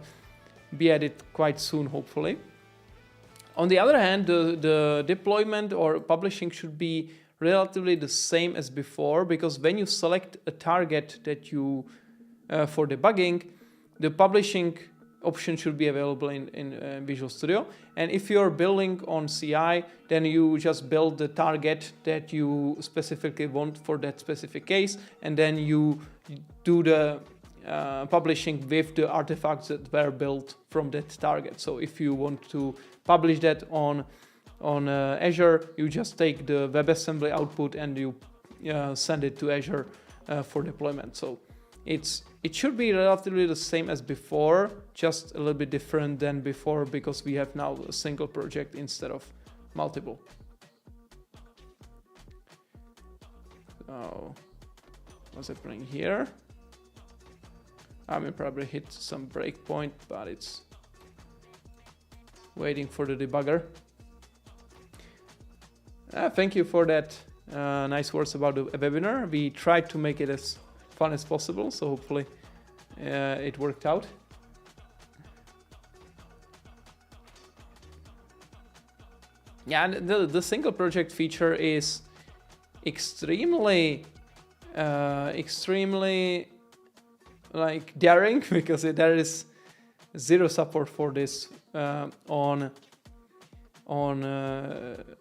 be added quite soon, hopefully. On the other hand, the deployment or publishing should be relatively the same as before, because when you select a target that you for debugging, the publishing option should be available in Visual Studio. And if you're building on CI, then you just build the target that you specifically want for that specific case, and then you do the publishing with the artifacts that were built from that target. So if you want to publish that on Azure, you just take the WebAssembly output and you send it to Azure for deployment. So it should be relatively the same as before, just a little bit different than before, because we have now a single project instead of multiple. So what's happening here? I may probably hit some breakpoint, but it's waiting for the debugger. Thank you for that nice words about the webinar. We tried to make it as fun as possible, so hopefully it worked out. Yeah, and the single project feature is extremely like daring, because there is zero support for this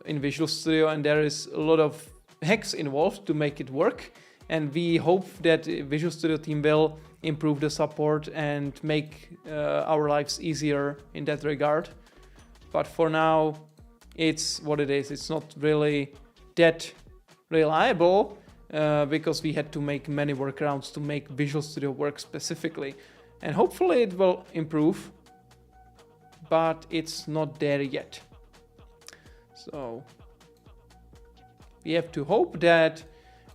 in Visual Studio, and there is a lot of hacks involved to make it work, and we hope that Visual Studio team will improve the support and make our lives easier in that regard. But for now, it's what it is. It's not really that reliable because we had to make many workarounds to make Visual Studio work specifically, and hopefully it will improve, but it's not there yet. So we have to hope that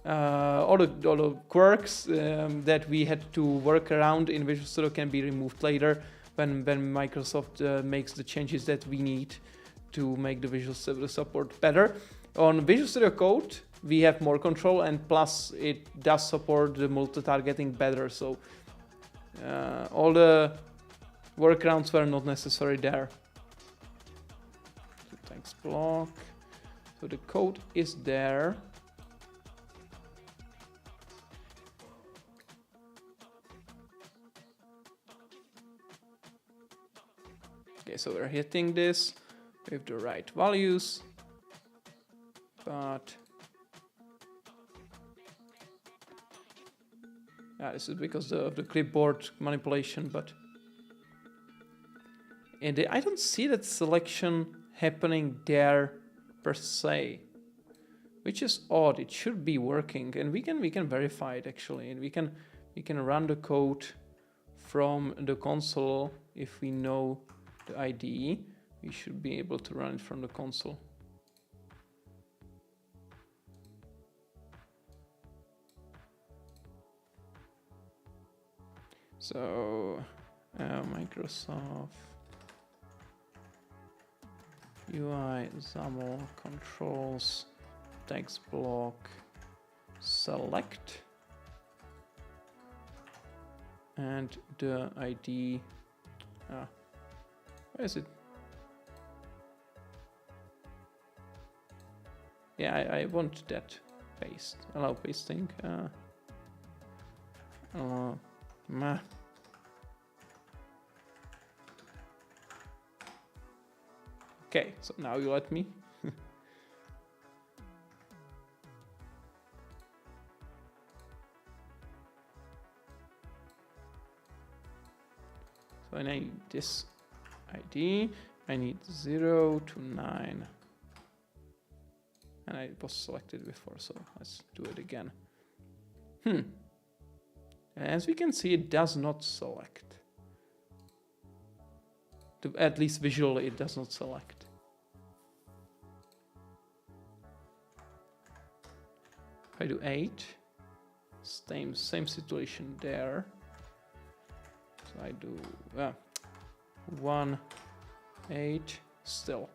all the quirks that we had to work around in Visual Studio can be removed later when Microsoft makes the changes that we need to make the Visual Studio support better. On Visual Studio Code, we have more control, and plus it does support the multi-targeting better. So all the workarounds were not necessary there. TextBlock. So the code is there. Okay, so we're hitting this with the right values, but this is because of the clipboard manipulation, and I don't see that selection happening there per se, which is odd. It should be working, and we can verify it actually, and we can run the code from the console. If we know the IDE, we should be able to run it from the console. So Microsoft UI XAML controls TextBlock select, and the ID. Where is it? Yeah, I want that paste. Allow pasting. Meh. Okay, so now you let me. So I need this ID. I need 0 to 9. And I was selected before, so let's do it again. As we can see, it does not select. At least visually, it does not select. If I do 8, same situation there. So I do 1, 8, still.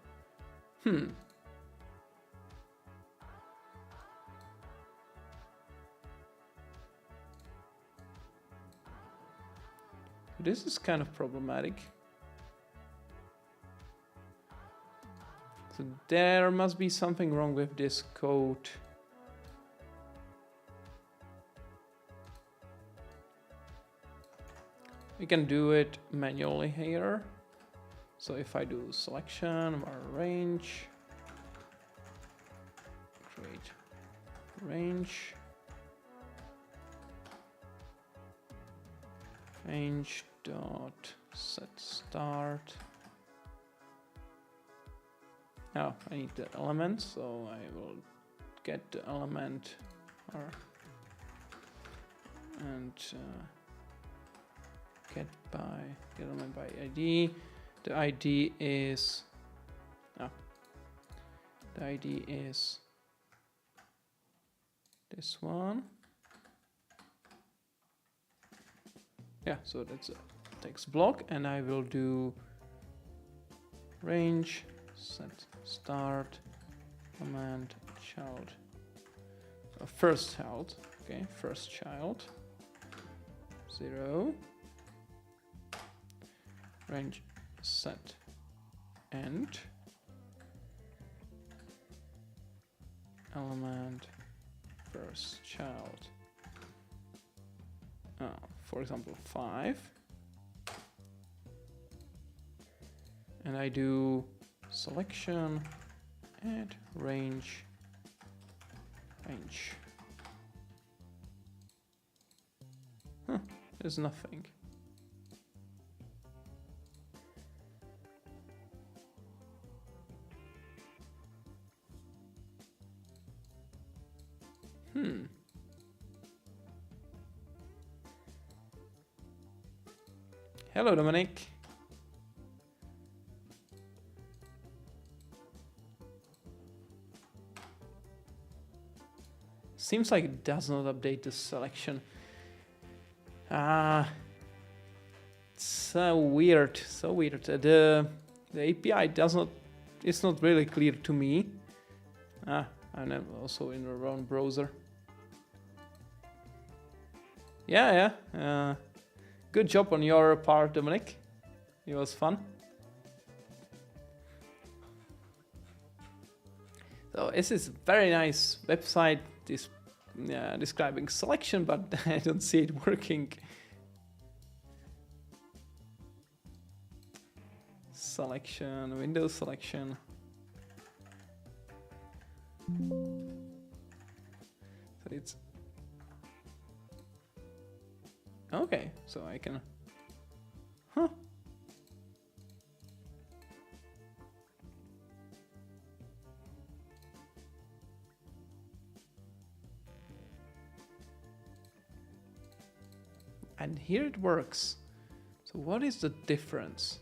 This is kind of problematic. So there must be something wrong with this code. We can do it manually here. So if I do selection var range, create range, range dot set start. Now I need the element, so I will get the element and get element by ID. The ID is this one. Yeah, so that's a text block, and I will do range set start command child, first child. Okay, first child 0 range set end element first child. For example, 5, and I do selection and range. There's nothing. Hello, Dominic. Seems like it does not update the selection. So weird. The API does not. It's not really clear to me. I'm also in the wrong browser. Yeah. Good job on your part, Dominic. It was fun. So this is a very nice website describing selection, but I don't see it working. Selection, Windows selection. So it's okay, so I can and here it works. So what is the difference?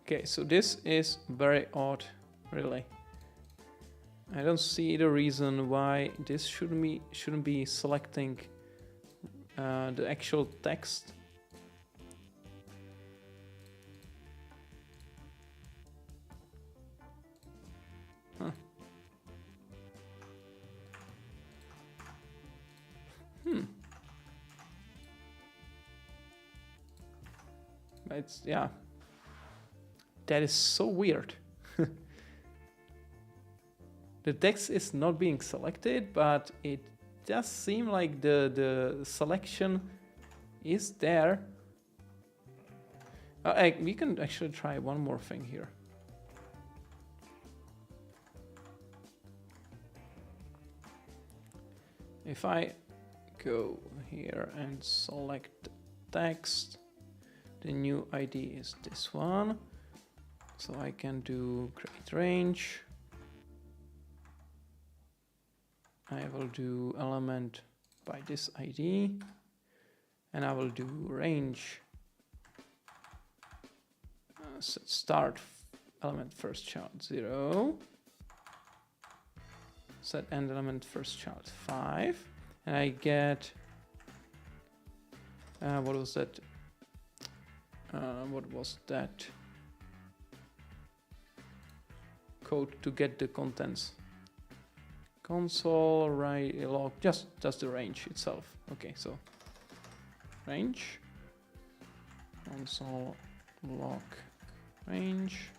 Okay, so this is very odd, really. I don't see the reason why this shouldn't be selecting the actual text. Huh. It's, yeah. That is so weird. The text is not being selected, but it does seem like the selection is there. We can actually try one more thing here. If I go here and select text, the new ID is this one. So I can do create range. I will do element by this ID, and I will do range. Set start element first child 0. Set end element first child 5, and I get what was that? What was that code to get the contents? Console right log, just the range itself. Okay, so range console log range.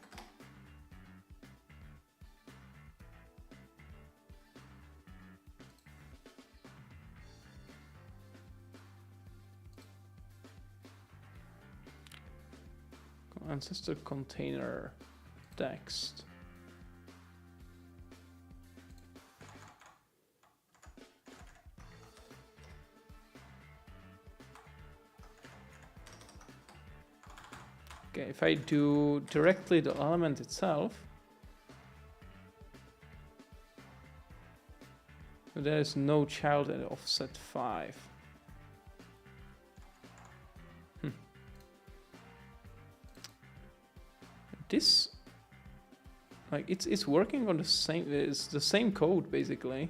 Ancestor container text. Okay, if I do directly the element itself, there is no child at offset 5. This, like, it's working on the same, it's the same code basically.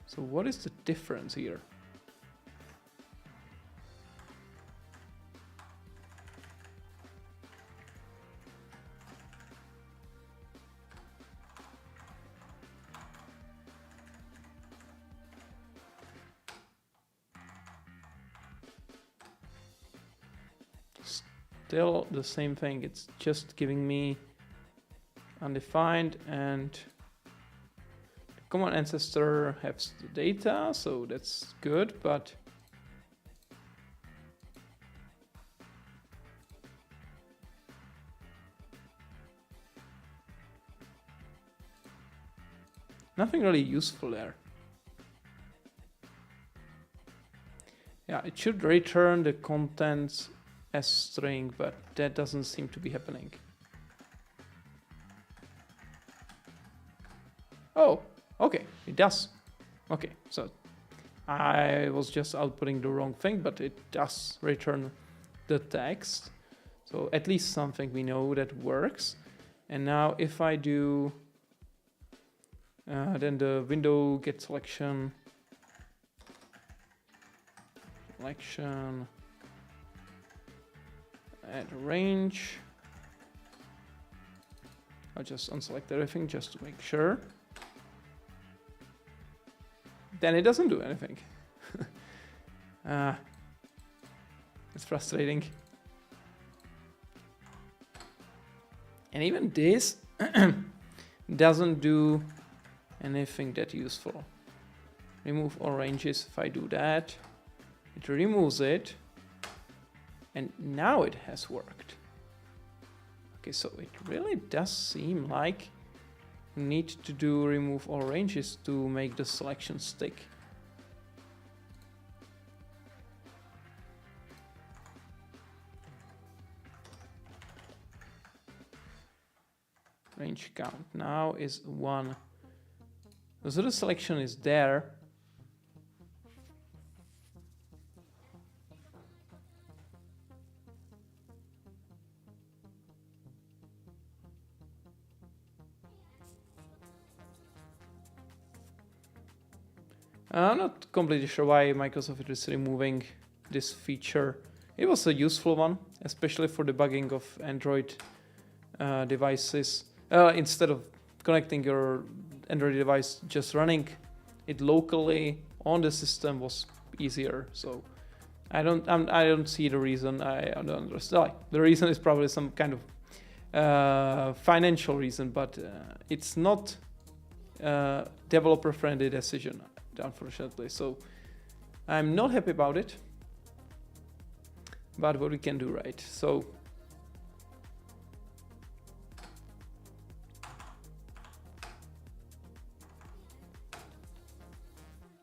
So what is the difference here? Still the same thing, it's just giving me undefined, and the common ancestor has the data, so that's good, but nothing really useful there. Yeah, it should return the contents as string, but that doesn't seem to be happening. Oh, okay, it does. Okay, so I was just outputting the wrong thing, but it does return the text. So at least something we know that works. And now if I do then the window get selection add range. I'll just unselect everything just to make sure. Then it doesn't do anything. It's frustrating. And even this doesn't do anything that useful. Remove all ranges. If I do that, it removes it. And now it has worked. Okay, so it really does seem like we need to do remove all ranges to make the selection stick. Range count now is 1. So the selection is there. I'm not completely sure why Microsoft is removing this feature. It was a useful one, especially for debugging of Android devices. Instead of connecting your Android device, just running it locally on the system was easier. So I don't see the reason. I don't understand. The reason is probably some kind of financial reason, but it's not a developer-friendly decision, unfortunately. So I'm not happy about it. But what we can do, right? So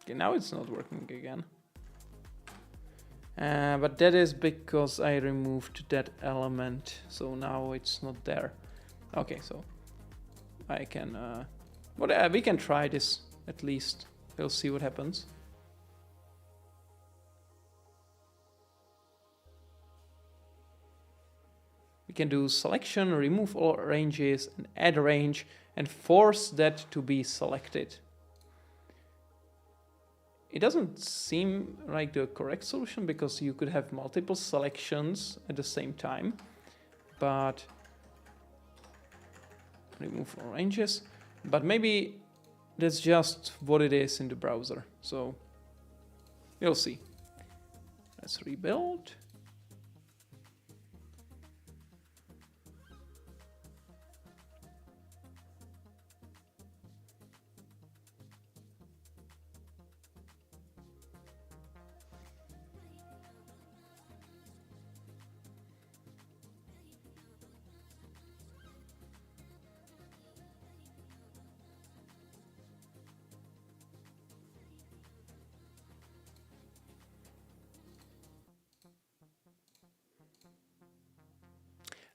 okay, now it's not working again. But that is because I removed that element, so now it's not there. Okay, so I can, we can try this at least. We'll see what happens. We can do selection, remove all ranges, and add a range, and force that to be selected. It doesn't seem like the correct solution because you could have multiple selections at the same time, but remove all ranges. But maybe that's just what it is in the browser. So we'll see. Let's rebuild.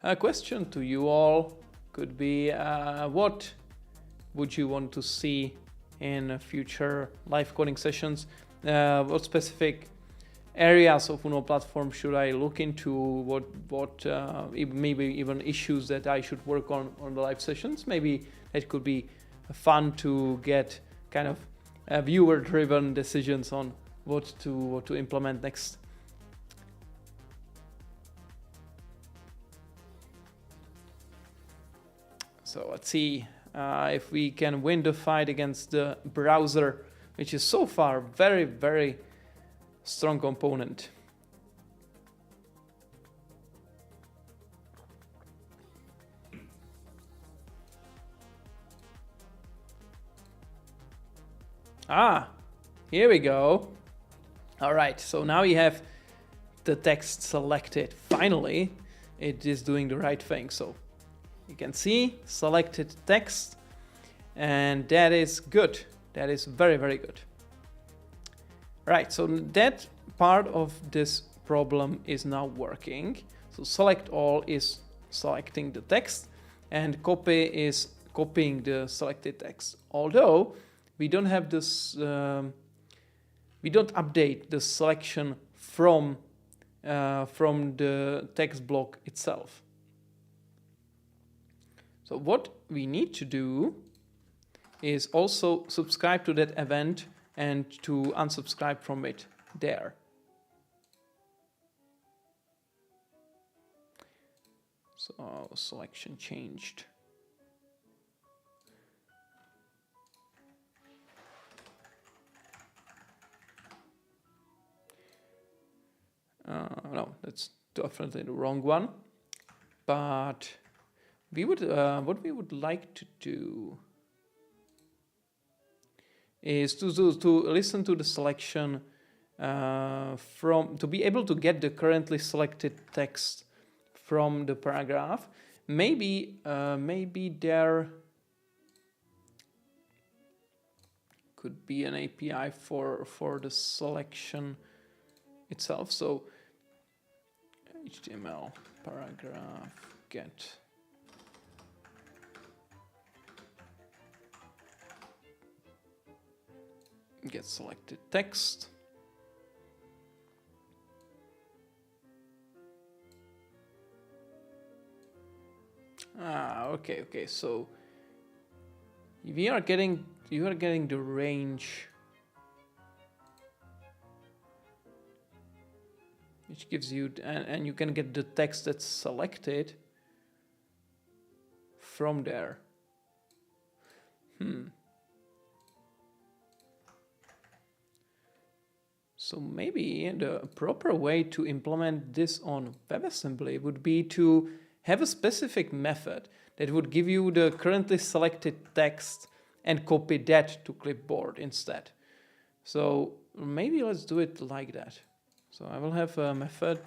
A question to you all could be, what would you want to see in future live coding sessions? What specific areas of Uno platform should I look into? What maybe even issues that I should work on the live sessions? Maybe it could be fun to get kind of viewer-driven decisions on what to implement next. So let's see if we can win the fight against the browser, which is so far very, very strong component. Here we go. All right, so now you have the text selected. Finally, it is doing the right thing. So you can see selected text, and that is good. That is very, very good. Right, so that part of this problem is now working. So select all is selecting the text, and copy is copying the selected text. Although we don't have this, we don't update the selection from the text block itself. So what we need to do is also subscribe to that event and to unsubscribe from it there. So selection changed. No, that's definitely the wrong one. But we would, what we would like to do is to listen to the selection to be able to get the currently selected text from the paragraph. Maybe there could be an API for the selection itself. So HTML paragraph get selected text. Okay. So you are getting the range which gives you, and you can get the text that's selected from there. So maybe the proper way to implement this on WebAssembly would be to have a specific method that would give you the currently selected text and copy that to Clipboard instead. So maybe let's do it like that. So I will have a method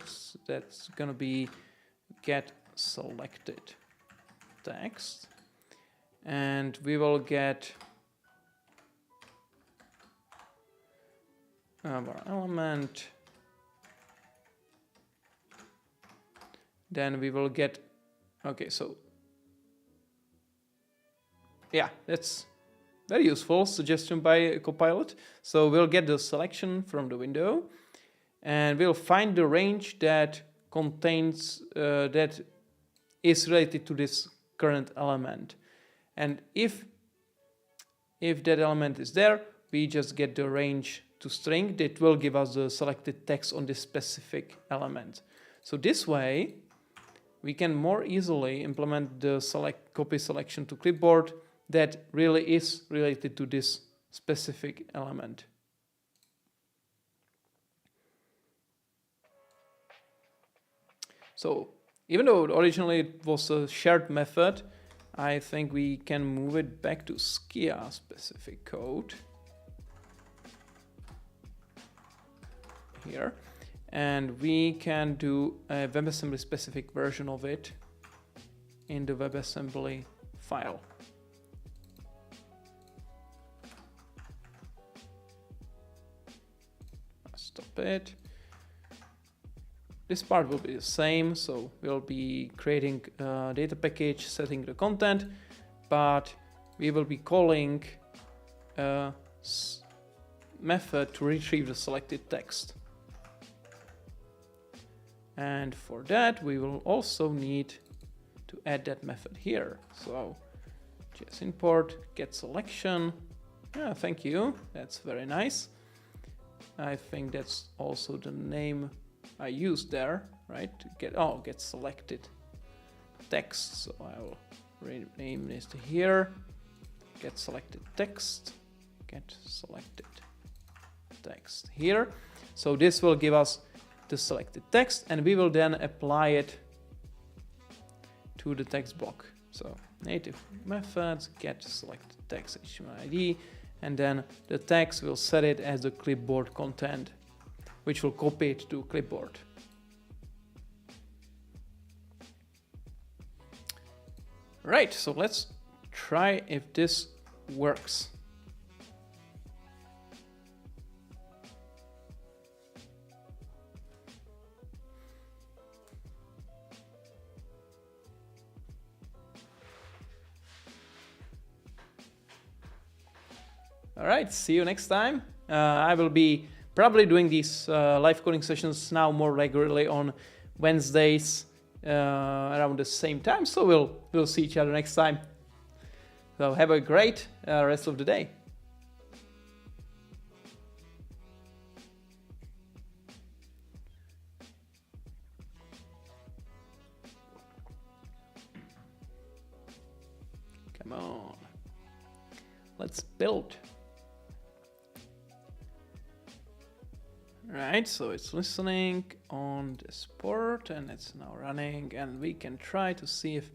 that's gonna be get selected text, and we will get our element. Then we will get, okay, so yeah, that's very useful suggestion by Copilot. So we'll get the selection from the window, and we'll find the range that contains, that is related to this current element. And if that element is there, we just get the range to string that will give us the selected text on this specific element. So this way, we can more easily implement the copy selection to Clipboard that really is related to this specific element. So even though originally it was a shared method, I think we can move it back to skia specific code here, and we can do a WebAssembly specific version of it in the WebAssembly file. Stop it. This part will be the same, so we'll be creating a data package, setting the content, but we will be calling a method to retrieve the selected text. And for that, we will also need to add that method here. So just import get selection. Yeah, thank you. That's very nice. I think that's also the name I used there, right? To get selected text. So I will rename this to here. Get selected text. Get selected text here. So this will give us the selected text, and we will then apply it to the text block. So native methods get selected text HTML ID, and then the text will set it as the clipboard content, which will copy it to Clipboard. Right, so let's try if this works. All right, see you next time. I will be probably doing these live coding sessions now more regularly on Wednesdays around the same time. So we'll see each other next time. So have a great rest of the day. Come on, let's build. Right, so it's listening on this port and it's now running, and we can try to see if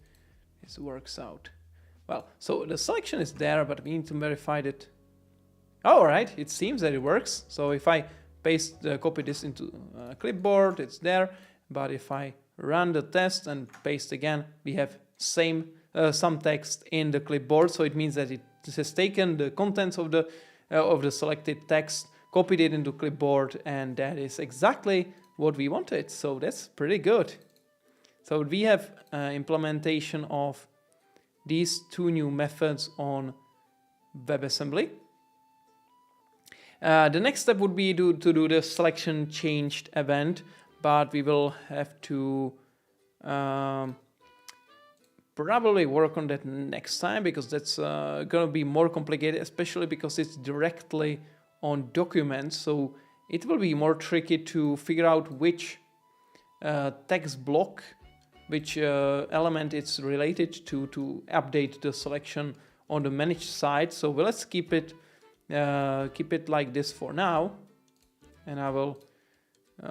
this works out. Well, so the selection is there, but we need to verify that. All right, it seems that it works. So if I copy this into Clipboard, it's there. But if I run the test and paste again, we have some text in the Clipboard. So it means that it has taken the contents of the selected text, copied it into Clipboard, and that is exactly what we wanted. So that's pretty good. So we have implementation of these two new methods on WebAssembly. The next step would be to do the selection changed event, but we will have to probably work on that next time, because that's going to be more complicated, especially because it's directly on documents. So it will be more tricky to figure out which text block, which element it's related to update the selection on the managed side. So let's keep it like this for now, and I will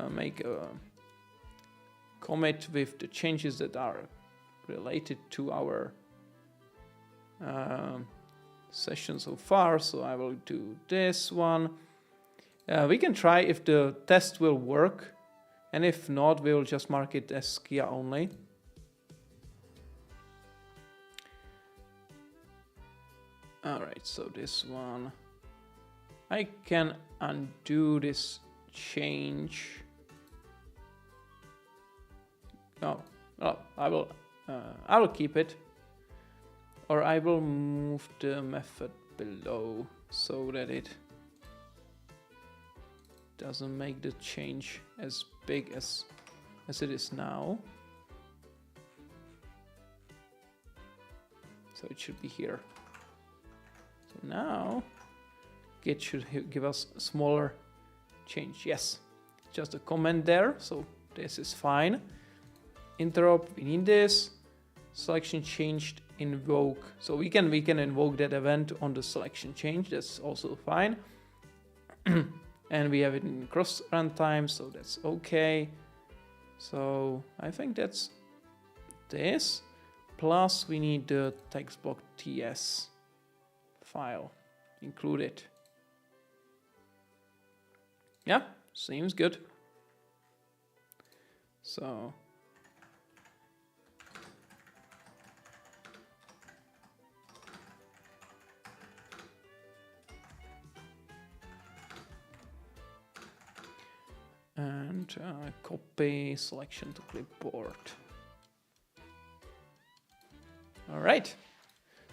make a commit with the changes that are related to our session so far. So I will do this one. We can try if the test will work, and if not, we will just mark it as skia only. Alright, so this one, I can undo this change. Oh, well, I will keep it, or I will move the method below so that it doesn't make the change as big as it is now. So it should be here. So now Git should give us a smaller change. Yes, just a comment there, so this is fine. Interrupt, we need this. Selection changed, invoke. So we can invoke that event on the selection change. That's also fine. And we have it in cross runtime, so that's okay. So I think that's this. Plus we need the TextBlock TS file included. Yeah, seems good. So and copy selection to clipboard. All right,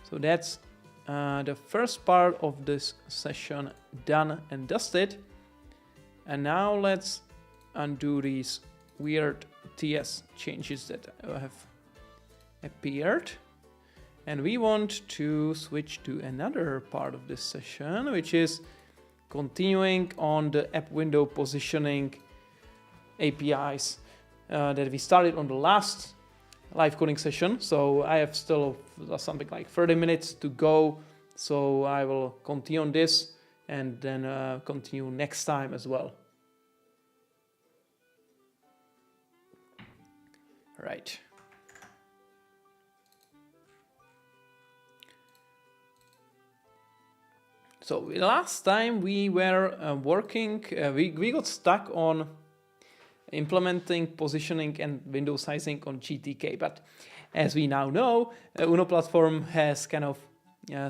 so that's the first part of this session done and dusted. And now let's undo these weird TS changes that have appeared. And we want to switch to another part of this session, which is continuing on the AppWindow positioning APIs that we started on the last live coding session. So I have still something like 30 minutes to go. So I will continue on this and then continue next time as well. Right. So last time we were working, we got stuck on implementing positioning and window sizing on GTK, but as we now know, Uno platform has kind of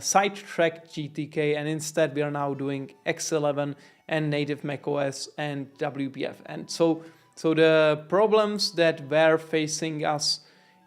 sidetracked GTK, and instead we are now doing X11 and native macOS and WPF. And so the problems that were facing us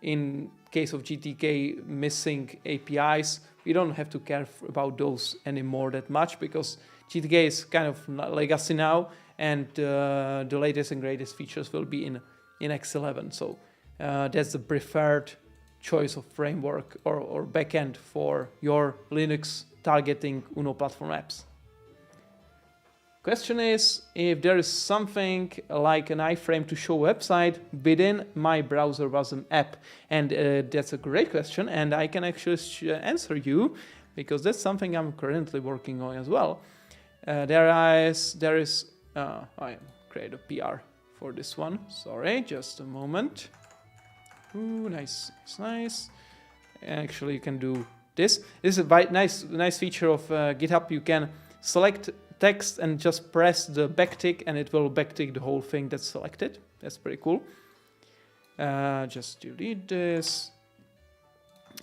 in case of GTK missing APIs, we don't have to care about those anymore that much, because GTK is kind of legacy now, and the latest and greatest features will be in X11. So that's the preferred choice of framework or backend for your Linux targeting Uno platform apps. Question is if there is something like an iframe to show website within my browser WASM app. And that's a great question, and I can actually answer you, because that's something I'm currently working on as well. I create a PR for this one. Sorry, just a moment. Ooh, nice, nice. Actually, you can do this. This is a nice feature of GitHub. You can select text and just press the backtick, and it will backtick the whole thing that's selected. That's pretty cool. Just delete this.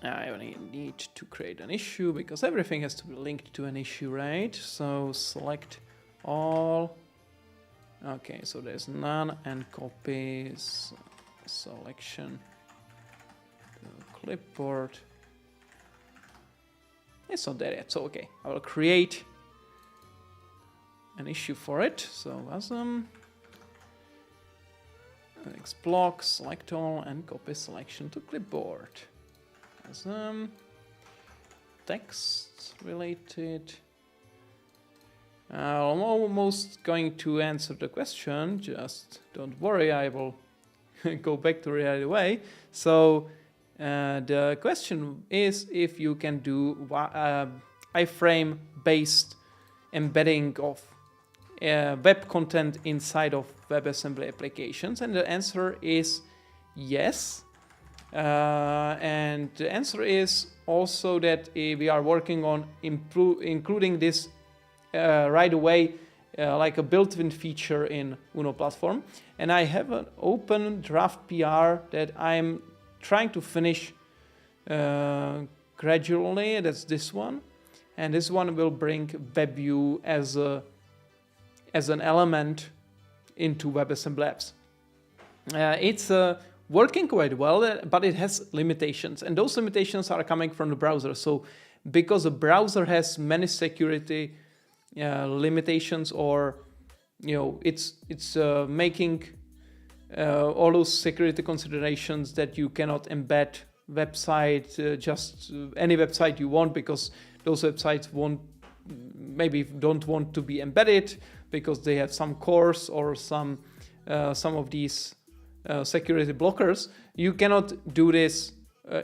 I only need to create an issue, because everything has to be linked to an issue, right? So select all. Okay, so there's none, and copy selection to clipboard. It's not there yet, so okay. I will create an issue for it. So awesome. TextBlock, select all, and copy selection to clipboard. Awesome. Text related. I'm almost going to answer the question. Just don't worry, I will go back to right away. So the question is if you can do iframe based embedding of web content inside of WebAssembly applications, and the answer is yes. And the answer is also that we are working on including this right away, like a built-in feature in Uno platform. And I have an open draft PR that I'm trying to finish gradually. That's this one, and this one will bring WebView as an element into WebAssembly apps. It's working quite well, but it has limitations, and those limitations are coming from the browser. So because the browser has many security limitations, or it's making all those security considerations that you cannot embed website, just any website you want, because those websites don't want to be embedded because they have some cores or some of these security blockers. You cannot do this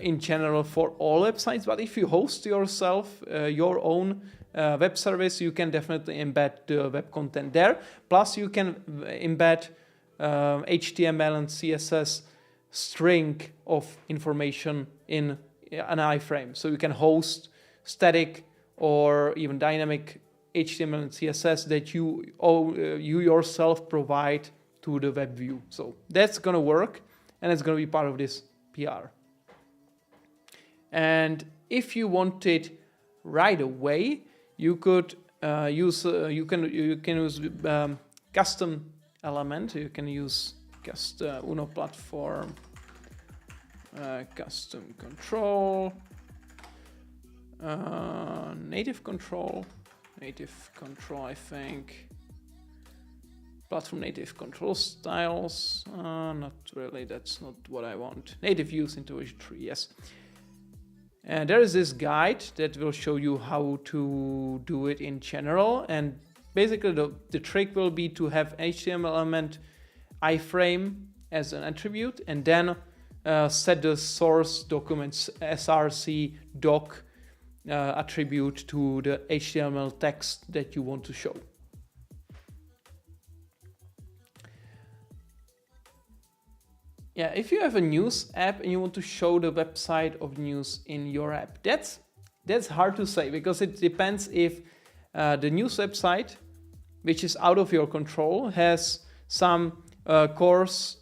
in general for all websites, but if you host yourself your own web service, you can definitely embed the web content there. Plus you can embed HTML and CSS string of information in an iframe. So you can host static or even dynamic HTML and CSS that you yourself provide to the web view. So that's going to work, and it's going to be part of this PR. And if you want it right away, you could use custom element. You can use Uno platform custom control, native control, I think. Platform native control styles. Not really, that's not what I want. Native views into version 3, yes. And there is this guide that will show you how to do it in general. And basically the trick will be to have HTML element iframe as an attribute, and then set the source documents src doc attribute to the HTML text that you want to show. Yeah, if you have a news app and you want to show the website of news in your app, that's hard to say, because it depends if the news website, which is out of your control, has some course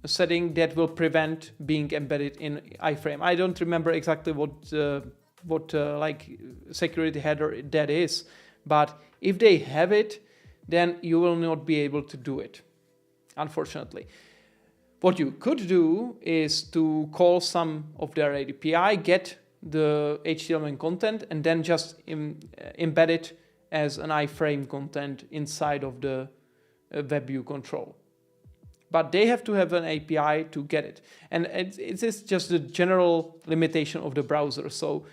setting that will prevent being embedded in iframe. I don't remember exactly what like security header that is, but if they have it, then you will not be able to do it, unfortunately. What you could do is to call some of their API, get the HTML content, and then just embed it as an iframe content inside of the WebView control. But they have to have an API to get it. And it is just the general limitation of the browser. So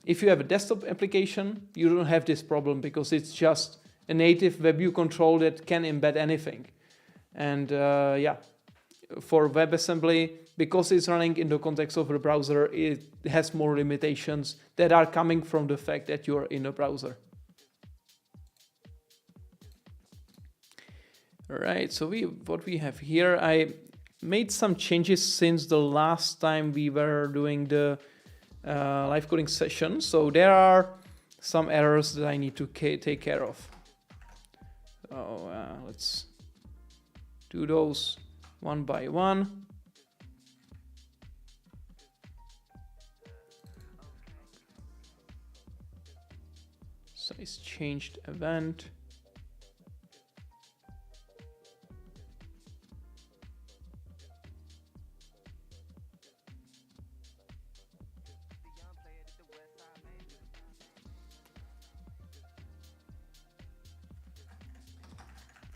if you have a desktop application, you don't have this problem, because it's just a native WebView control that can embed anything. And yeah. For WebAssembly, because it's running in the context of a browser, it has more limitations that are coming from the fact that you're in a browser. All right, so what we have here, I made some changes since the last time we were doing the live coding session. So there are some errors that I need to take care of. So let's do those one by one. Size changed event.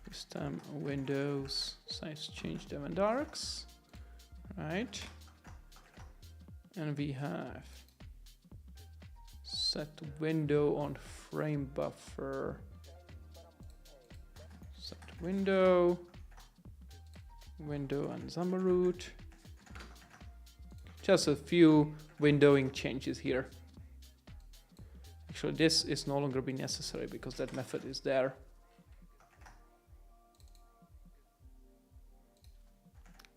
This time Windows size changed event arcs, right? And we have set window on frame buffer. Set window window and XAML root. Just a few windowing changes here. Actually, this is no longer be necessary because that method is there.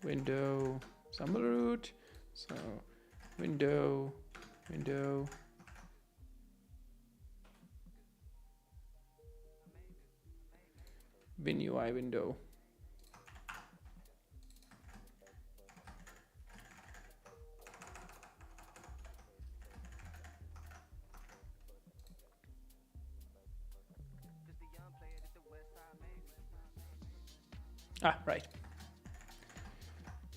Window, XAML root. So window, window. WinUI window. Ah, right.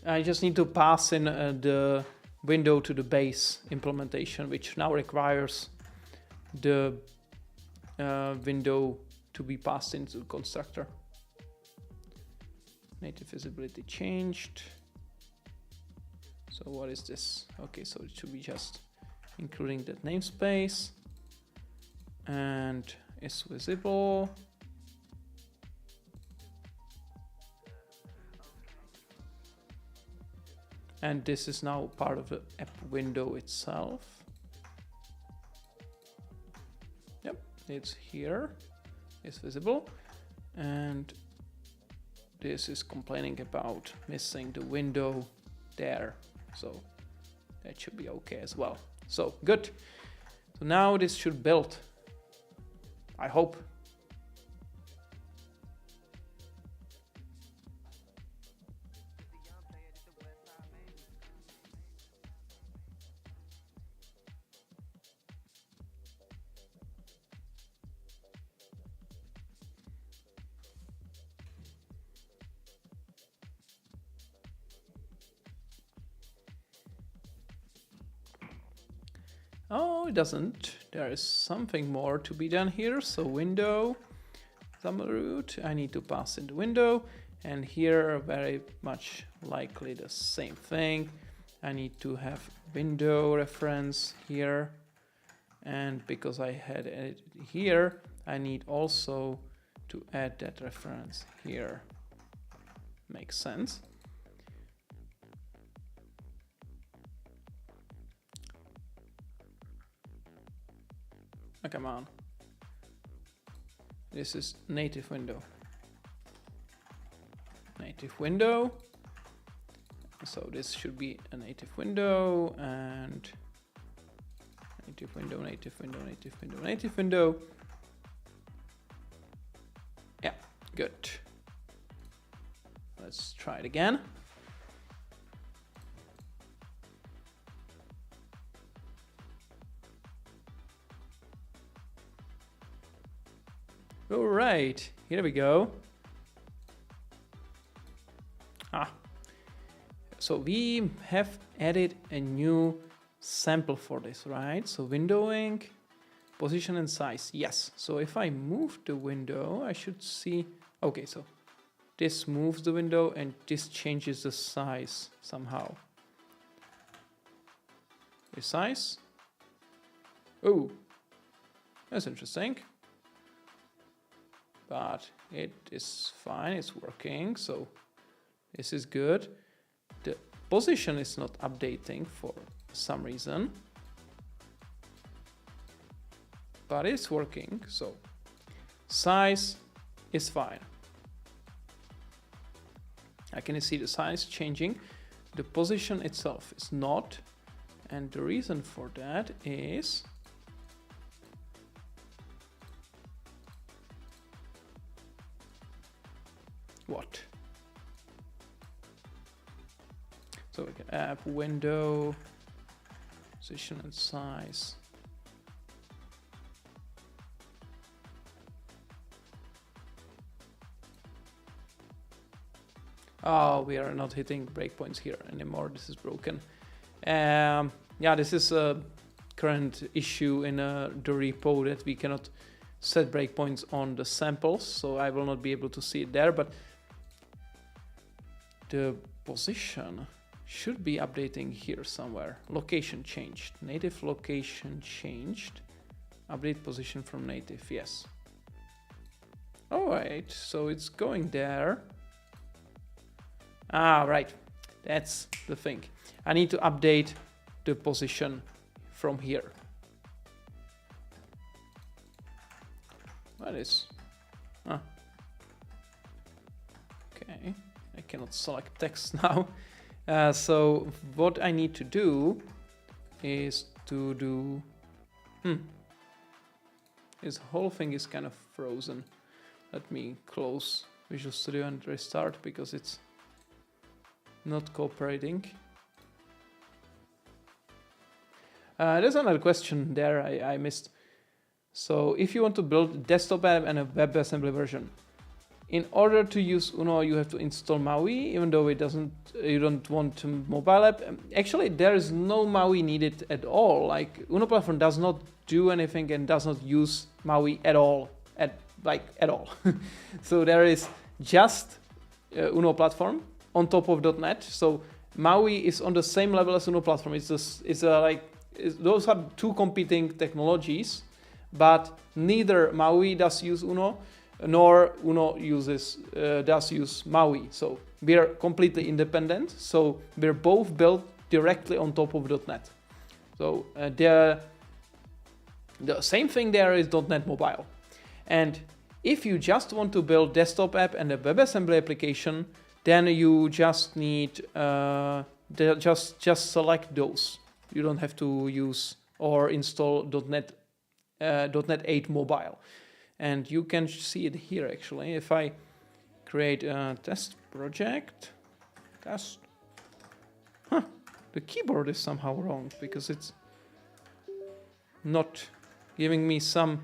I just need to pass in the window to the base implementation, which now requires the window to be passed into the constructor. Native visibility changed. So what is this? Okay, so it should be just including that namespace and is visible. And this is now part of the app window itself. Yep, it's here, it's visible. And this is complaining about missing the window there. So that should be okay as well. So good. So now this should build, I hope. Oh, it doesn't. There is something more to be done here. So window, XAML root, I need to pass in the window. And here, very much likely the same thing. I need to have window reference here. And because I had it here, I need also to add that reference here. Makes sense. Oh, come on. This is native window. Native window. So this should be a native window and native window, native window, native window, native window. Yeah, good. Let's try it again. All right, here we go. So we have added a new sample for this, right? So windowing, position and size. Yes. So if I move the window, I should see. Okay, so this moves the window and this changes the size somehow. Resize. Oh, that's interesting. But it is fine, it's working, so this is good. The position is not updating for some reason, but it's working, so size is fine. I can see the size changing. The position itself is not, and the reason for that is what? So we can app window, position and size. Oh, we are not hitting breakpoints here anymore. This is broken. Yeah, this is a current issue in the repo that we cannot set breakpoints on the samples, so I will not be able to see it there, but the position should be updating here somewhere. Location changed. Native location changed. Update position from native, yes. All right, so it's going there. Ah, right. That's the thing. I need to update the position from here. What is? Ah. Okay. I cannot select text now. So what I need to do is to do... This whole thing is kind of frozen. Let me close Visual Studio and restart because it's not cooperating. There's another question there I missed. So if you want to build a desktop app and a WebAssembly version, in order to use Uno, you have to install MAUI, even though it doesn't. You don't want a mobile app. Actually, there is no MAUI needed at all. Like Uno platform does not do anything and does not use MAUI at all. At all. So there is just Uno platform on top of .NET. So MAUI is on the same level as Uno platform. Those are two competing technologies, but neither MAUI does use Uno, nor Uno does use MAUI. So we are completely independent. So we're both built directly on top of .NET. So the same thing there is .NET Mobile. And if you just want to build desktop app and a WebAssembly application, then you just need just select those. You don't have to use or install .NET 8 Mobile. And you can see it here actually. If I create a test project, the keyboard is somehow wrong because it's not giving me some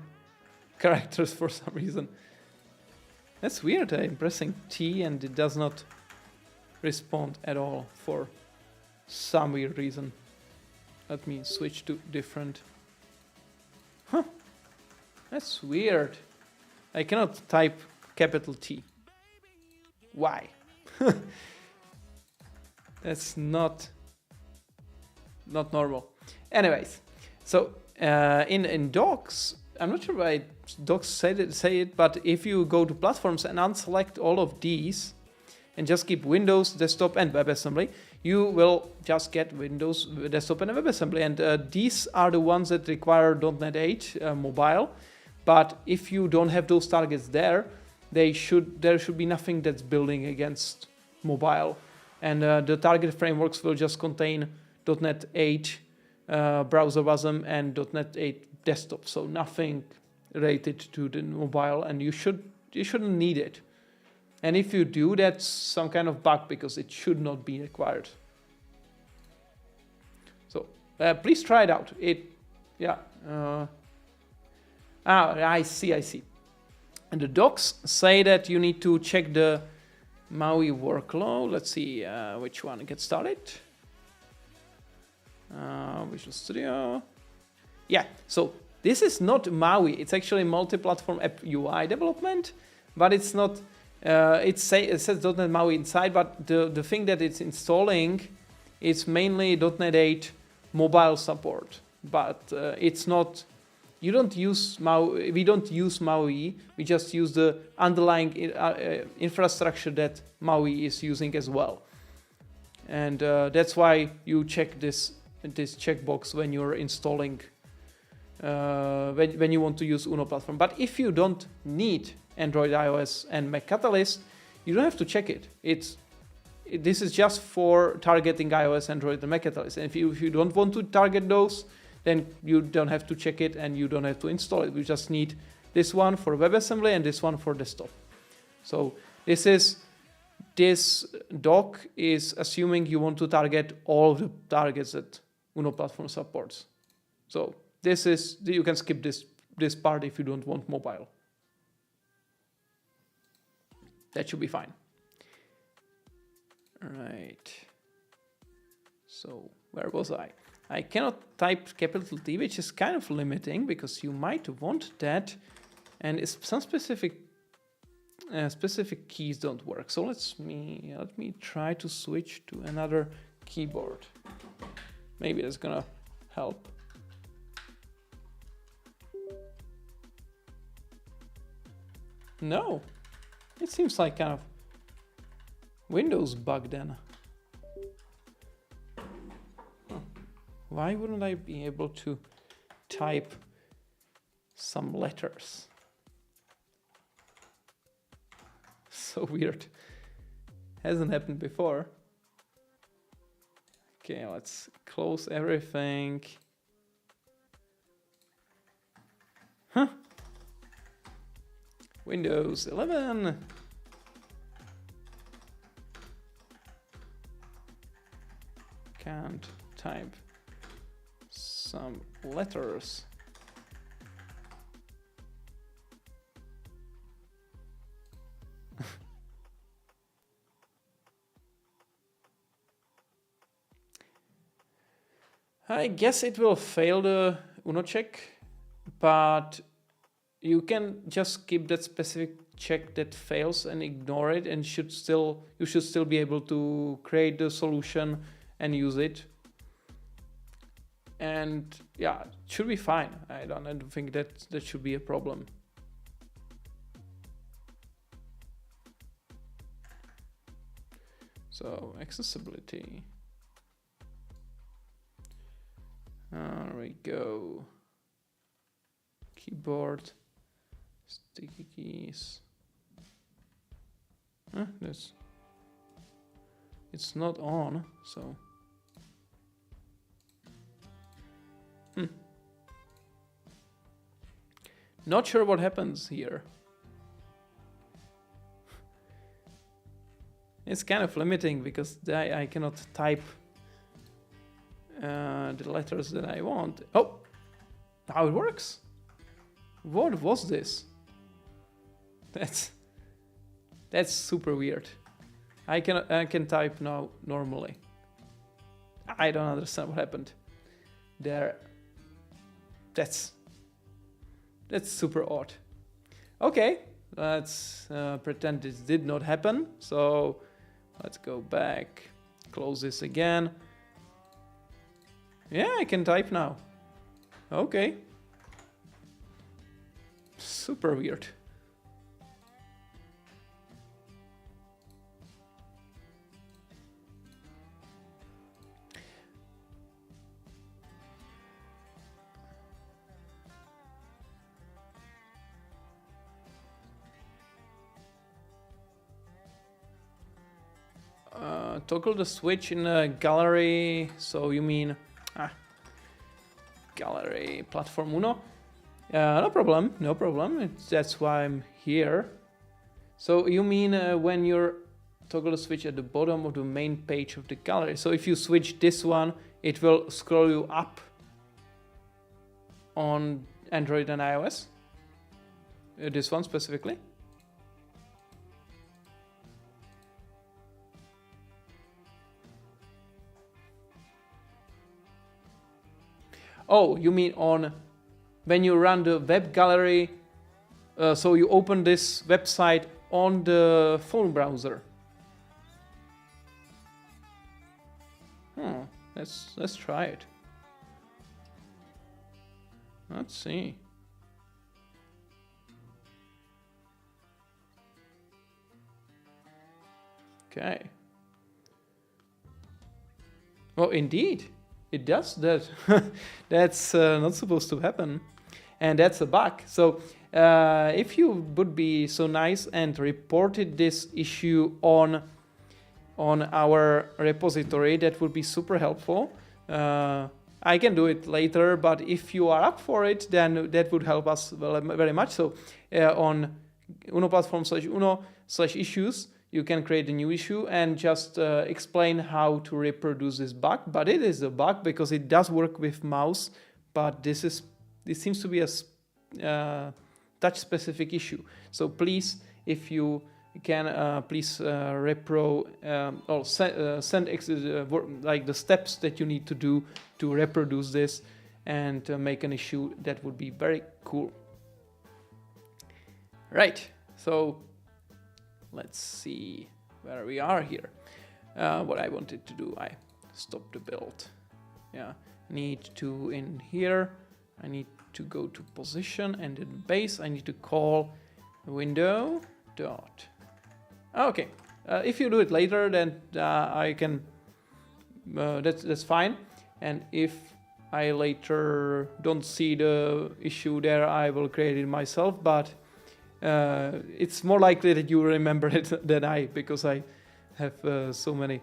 characters for some reason. That's weird. I'm pressing T and it does not respond at all for some weird reason. Let me switch to different. That's weird. I cannot type capital T. Why? That's not normal. Anyways, so in Docs, I'm not sure why Docs say it, but if you go to platforms and unselect all of these and just keep Windows, Desktop, and WebAssembly, you will just get Windows, Desktop, and WebAssembly. And these are the ones that require .NET 8 Mobile. But if you don't have those targets there, there should be nothing that's building against mobile. And the target frameworks will just contain .NET 8 browser WASM and .NET 8 desktop. So nothing related to the mobile, and you shouldn't need it. And if you do, that's some kind of bug because it should not be required. So please try it out. I see. And the docs say that you need to check the MAUI workload. Let's see which one gets started. Visual Studio. Yeah, so this is not MAUI. It's actually multi-platform app UI development, but it's not. It says .NET MAUI inside, but the thing that it's installing is mainly .NET 8 mobile support. But it's not. You don't use MAUI. We don't use MAUI. We just use the underlying infrastructure that MAUI is using as well. And that's why you check this checkbox when you're installing. When you want to use Uno platform. But if you don't need Android, iOS, and Mac Catalyst, you don't have to check it. This is just for targeting iOS, Android, and Mac Catalyst. And if you don't want to target those, then you don't have to check it and you don't have to install it. We just need this one for WebAssembly and this one for desktop. So this doc is assuming you want to target all of the targets that Uno platform supports. So you can skip this part if you don't want mobile. That should be fine. All right. So where was I? I cannot type capital T, which is kind of limiting because you might want that, and some specific keys don't work. So let me try to switch to another keyboard. Maybe that's gonna help. No, it seems like kind of Windows bug then. Why wouldn't I be able to type some letters? So weird. Hasn't happened before. Okay, let's close everything. Huh? Windows 11. Can't type some letters. I guess it will fail the Uno check, but you can just skip that specific check that fails and ignore it, and you should still be able to create the solution and use it. And yeah, it should be fine. I don't think that should be a problem. So accessibility. There we go. Keyboard, sticky keys. It's not on, so. Not sure what happens here. It's kind of limiting because I cannot type the letters that I want. Oh, now it works. What was this? That's super weird. I can type now normally. I don't understand what happened there. That's super odd. Okay, let's pretend this did not happen. So let's go back, close this again. Yeah, I can type now. Okay. Super weird. Toggle the switch in a gallery. So you mean gallery platform Uno? No problem, no problem. That's why I'm here. So you mean when you're toggle the switch at the bottom of the main page of the gallery. So if you switch this one, it will scroll you up on Android and iOS. This one specifically. Oh, you mean on when you run the web gallery, so you open this website on the phone browser. Let's try it. Let's see. Okay. Oh, indeed. It does that. That's not supposed to happen. And that's a bug. So if you would be so nice and reported this issue on our repository, that would be super helpful. I can do it later, but if you are up for it, then that would help us very much. So on unoplatform/uno/issues, you can create a new issue and just explain how to reproduce this bug. But it is a bug because it does work with mouse, but this seems to be a touch-specific issue. So please, if you can, please repro or send like the steps that you need to do to reproduce this and make an issue. That would be very cool. Right. So let's see where we are here. What I wanted to do, I stopped the build. Yeah, need to in here. I need to go to position and in base I need to call window dot. Okay, If you do it later, then I can. That's fine. And if I later don't see the issue there, I will create it myself. But it's more likely that you remember it than I, because I have so many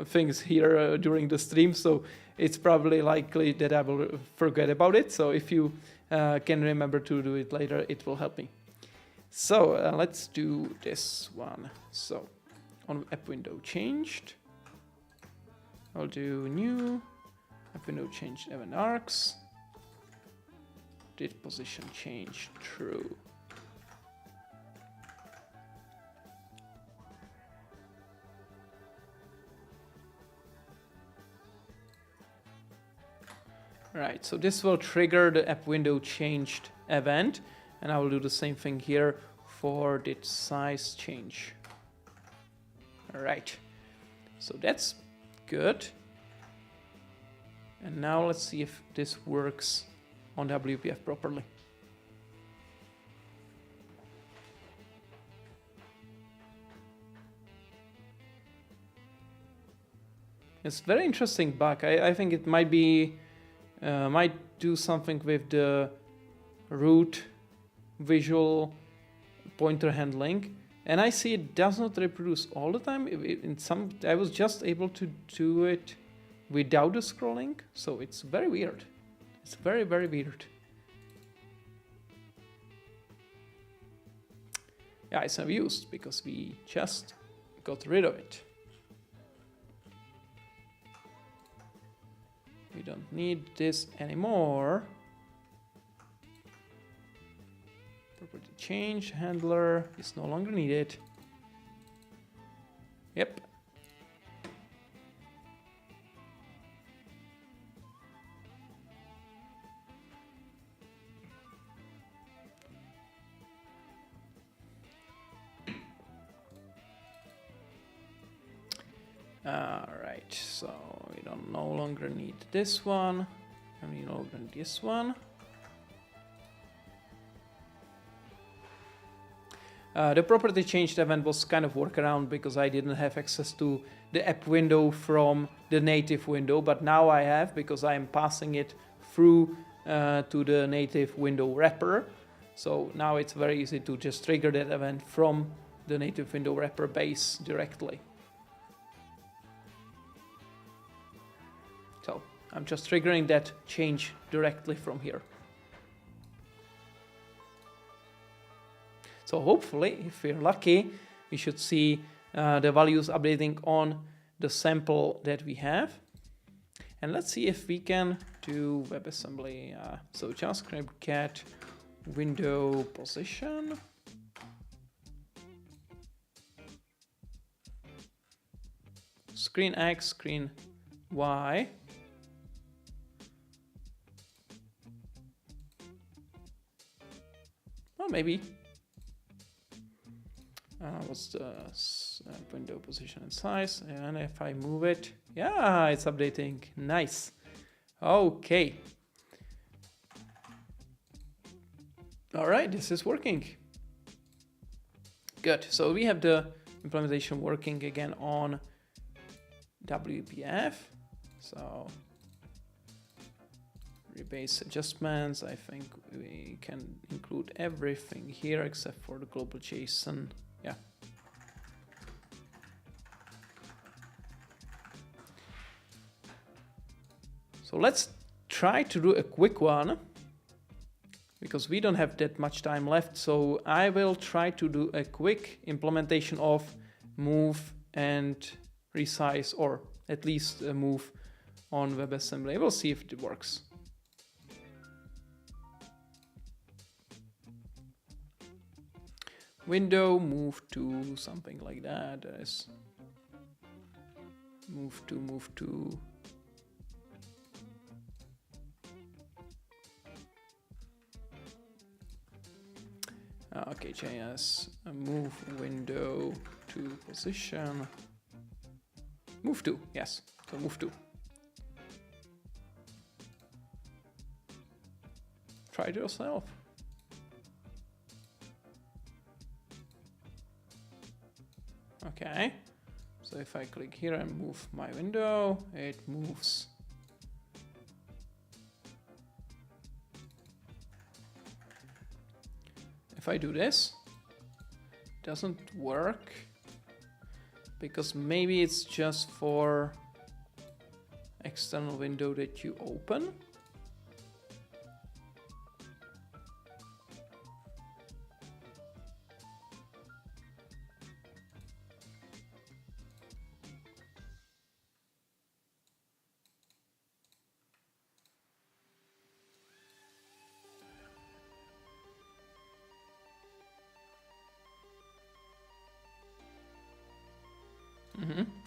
things here during the stream. So it's probably likely that I will forget about it. So if you can remember to do it later, it will help me. So let's do this one. So on app window changed, I'll do new app window changed event arcs. Did position change true? Right, so this will trigger the app window changed event, and I will do the same thing here for the size change. All right, so that's good. And now let's see if this works on WPF properly. It's a very interesting bug. I think it might be might do something with the root visual pointer handling, and I see it does not reproduce all the time. In some, I was just able to do it without the scrolling, so it's very weird. It's very, very weird. Yeah, it's not used because we just got rid of it. We don't need this anymore. Property change handler is no longer needed. Yep. Alright, so we don't no longer need this one, and we no longer need this one. The property changed event was kind of workaround because I didn't have access to the app window from the native window, but now I have because I am passing it through to the native window wrapper. So now it's very easy to just trigger that event from the native window wrapper base directly. So I'm just triggering that change directly from here. So hopefully, if we're lucky, we should see the values updating on the sample that we have. And let's see if we can do WebAssembly. So JavaScript get window position. Screen X, screen Y. Well, maybe. What's the window position and size? And if I move it, yeah, it's updating. Nice. Okay. All right, this is working. Good. So we have the implementation working again on WPF. So rebase adjustments. I think we can include everything here except for the global JSON. Yeah. So let's try to do a quick one because we don't have that much time left. So I will try to do a quick implementation of move and resize, or at least a move on WebAssembly. We'll see if it works. Window, move to something like that. There is move to. Okay, JS, move window to position. Move to, yes, so move to. Try it yourself. Okay. So if I click here and move my window, it moves. If I do this, it doesn't work because maybe it's just for external window that you open.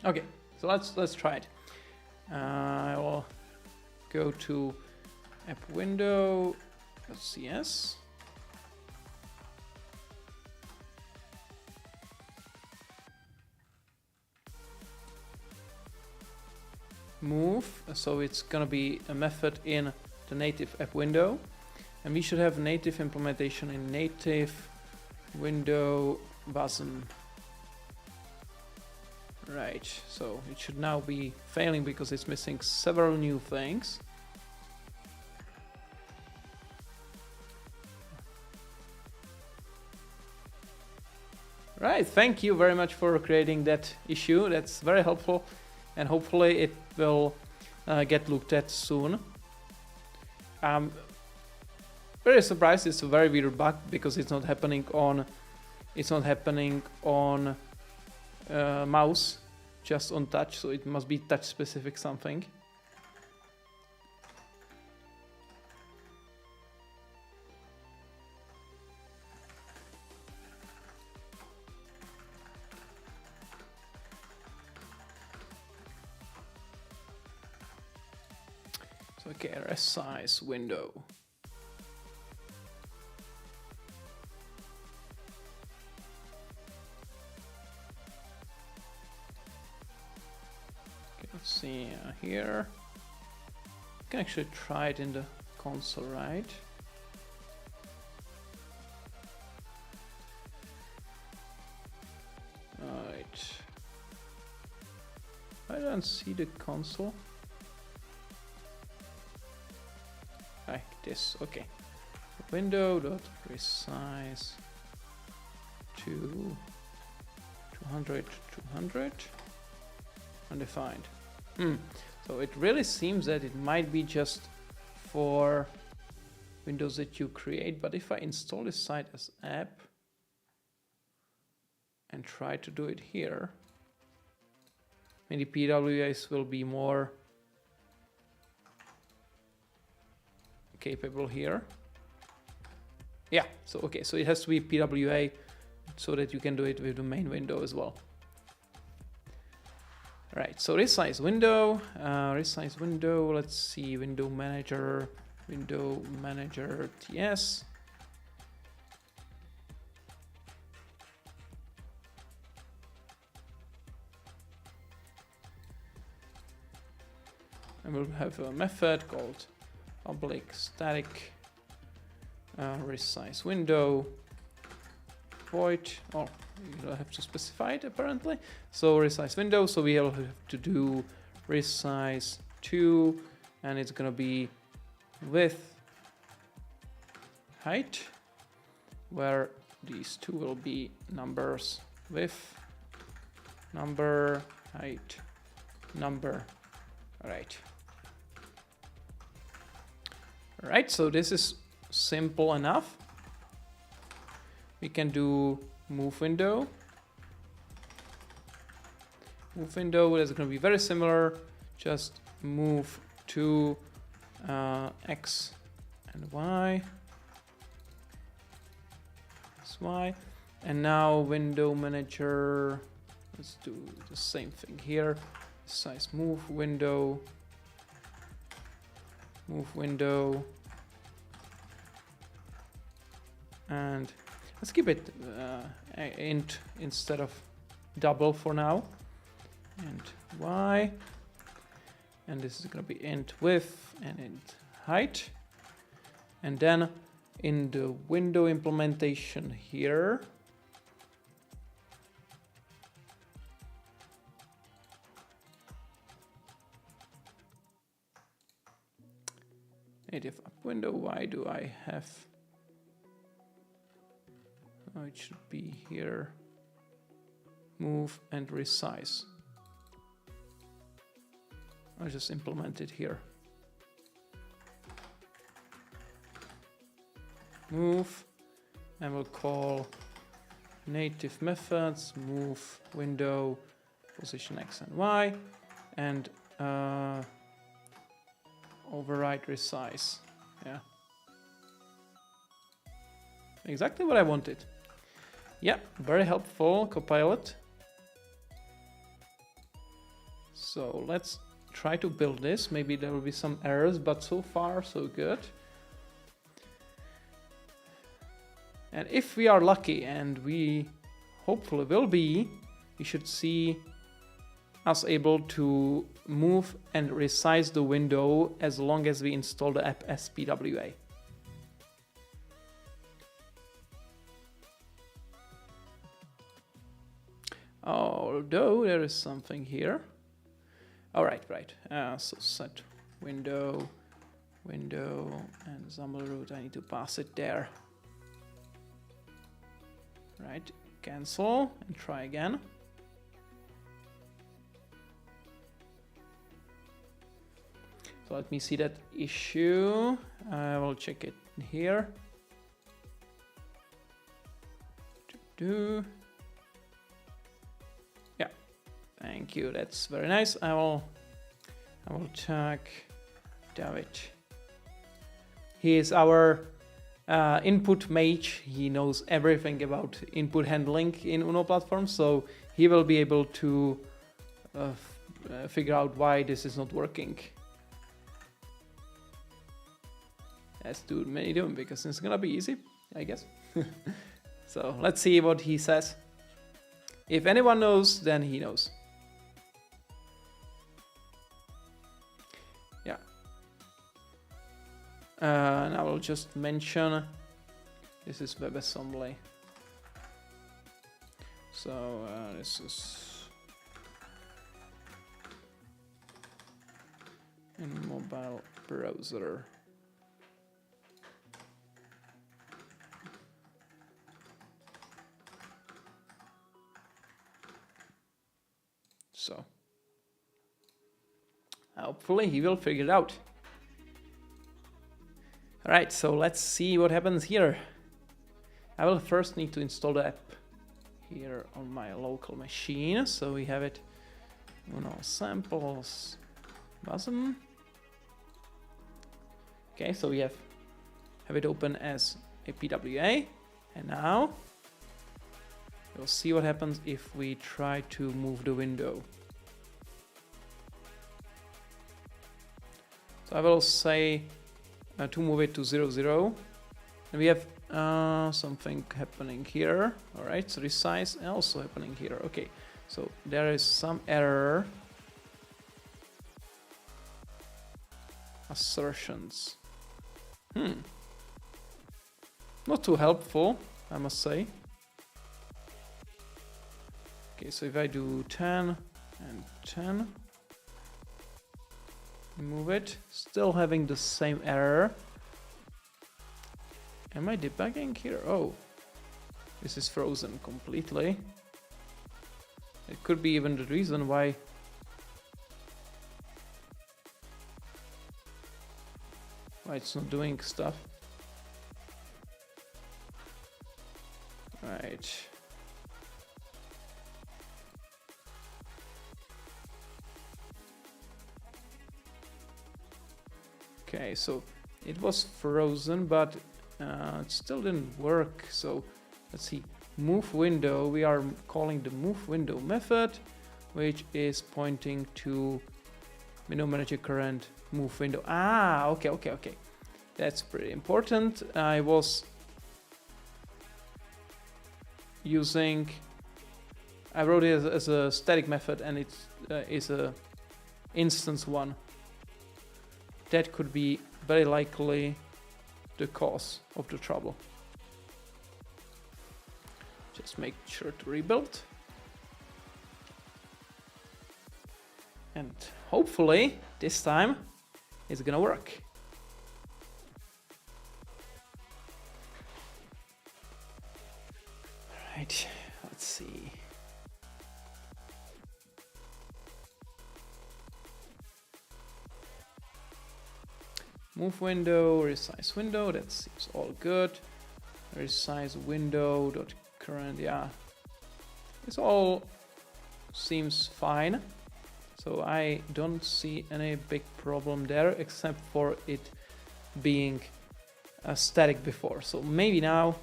Okay, so let's try it. I will go to AppWindow.cs. Move, so it's gonna be a method in the native app window, and we should have native implementation in native window wasm. Right, so it should now be failing because it's missing several new things. Right, thank you very much for creating that issue. That's very helpful, and hopefully it will get looked at soon. Very surprised. It's a very weird bug because it's not happening on mouse, just on touch, so it must be touch specific something. So okay, resize window. Let's see here. You can actually try it in the console, right? Alright. I don't see the console. Like this, okay. Window.resize to 200, 200. Undefined. So it really seems that it might be just for windows that you create, but if I install this site as app and try to do it here, maybe PWAs will be more capable here. Yeah, so okay, so it has to be PWA so that you can do it with the main window as well. Right, so resize window, let's see, window manager TS. And we'll have a method called public static resize window void. Oh, you have to specify it apparently. So resize window, so we have to do resize to, and it's gonna be width, height, where these two will be numbers: width, number, height, number. All right. All right, so this is simple enough. We can do move window. Move window is going to be very similar. Just move to X and Y. That's Y. And now window manager. Let's do the same thing here. Size move window. Move window. And let's keep it int instead of double for now. Int Y. And this is going to be int width and int height. And then in the window implementation here, native app window. Why do I have? Oh, it should be here. Move and resize. I'll just implement it here. Move, and we'll call native methods move window position X and Y, and override resize. Yeah, exactly what I wanted. Yeah, very helpful, Copilot. So let's try to build this. Maybe there will be some errors, but so far so good. And if we are lucky, and we hopefully will be, we should see us able to move and resize the window as long as we install the app SPWA. Although there is something here. All right, right. So set window, and XAML root, I need to pass it there. Right, cancel and try again. So let me see that issue. I will check it here. Yeah, thank you. That's very nice. I will tag David. He is our input mage. He knows everything about input handling in Uno platform, so he will be able to figure out why this is not working. As do many do, because it's gonna be easy, I guess. So let's see what he says. If anyone knows, then he knows. Yeah. And I will just mention this is WebAssembly. So this is in mobile browser. So hopefully he will figure it out. All right, so let's see what happens here. I will first need to install the app here on my local machine. So we have it Uno samples button. Okay, so we have it open as a PWA, and now we'll see what happens if we try to move the window. So I will say to move it to 0, 0. And we have something happening here. All right, so resize also happening here. Okay, so there is some error. Assertions. Not too helpful, I must say. Okay, so if I do 10 and 10, move it, still having the same error. Am I debugging here? Oh, this is frozen completely. It could be even the reason why it's not doing stuff. Right. Okay, so it was frozen, but it still didn't work. So let's see, move window. We are calling the move window method, which is pointing to window manager current move window. Ah, okay. That's pretty important. I was I wrote it as a static method, and it is a instance one. That could be very likely the cause of the trouble. Just make sure to rebuild. And hopefully this time it's gonna work. let's see. Move window, resize window, that seems all good. Resize window dot current, yeah. This all seems fine. So I don't see any big problem there, except for it being static before. So maybe now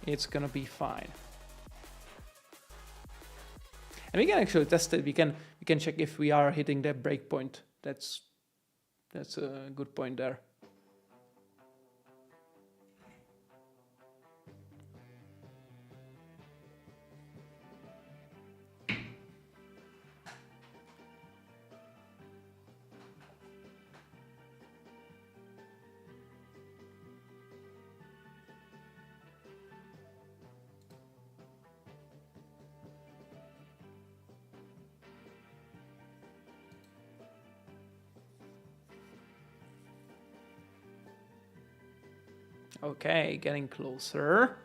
it's gonna be fine. And we can actually test it. We can check if we are hitting the breakpoint. That's a good point there. Okay, getting closer.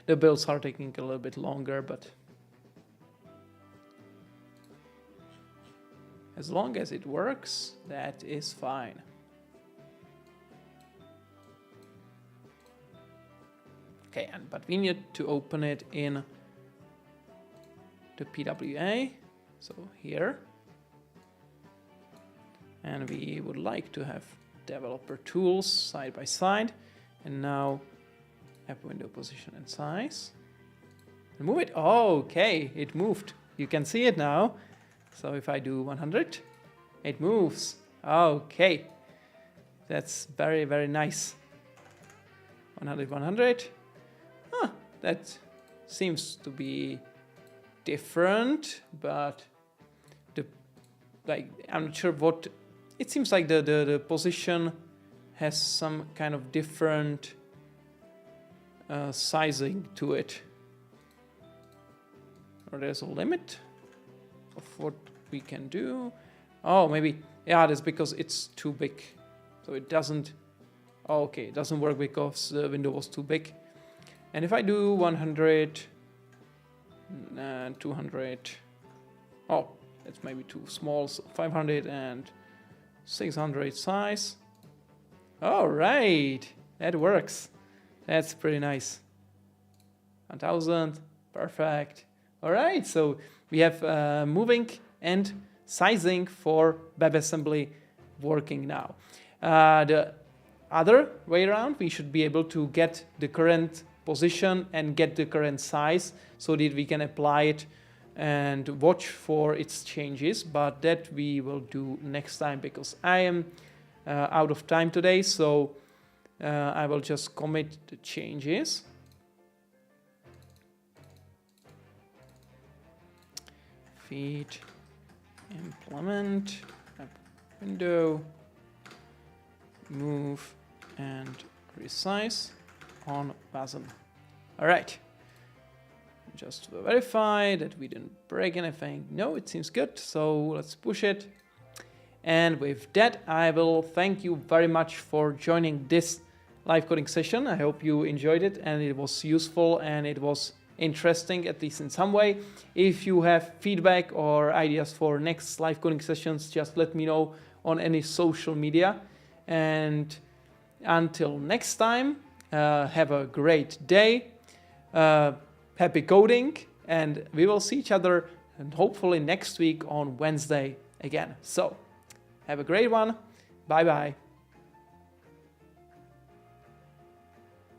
The builds are taking a little bit longer, but as long as it works, that is fine. Okay, but we need to open it in the PWA, so here. And we would like to have developer tools side by side, and now app window position and size. And move it. Oh, okay, it moved. You can see it now. So if I do 100, it moves. Okay, that's very, very nice. 100, 100. Huh, that seems to be different, but I'm not sure what. It seems like the position has some kind of different sizing to it. Or there's a limit of what we can do. Oh, maybe, yeah, that's because it's too big. So it doesn't, oh, okay, it doesn't work because the window was too big. And if I do 100 and 200, oh, that's maybe too small, so 500 and 600 size. All right, that works. That's pretty nice. 1000, perfect. All right, so we have moving and sizing for WebAssembly working now. The other way around, we should be able to get the current position and get the current size so that we can apply it and watch for its changes, but that we will do next time because I am out of time today, so I will just commit the changes. Feed, implement, app window, move, and resize on WASM. All right. Just to verify that we didn't break anything. No, it seems good. So let's push it. And with that, I will thank you very much for joining this live coding session. I hope you enjoyed it and it was useful and it was interesting, at least in some way. If you have feedback or ideas for next live coding sessions, just let me know on any social media. And until next time, have a great day. Happy coding, and we will see each other and hopefully next week on Wednesday again. So have a great one. Bye bye.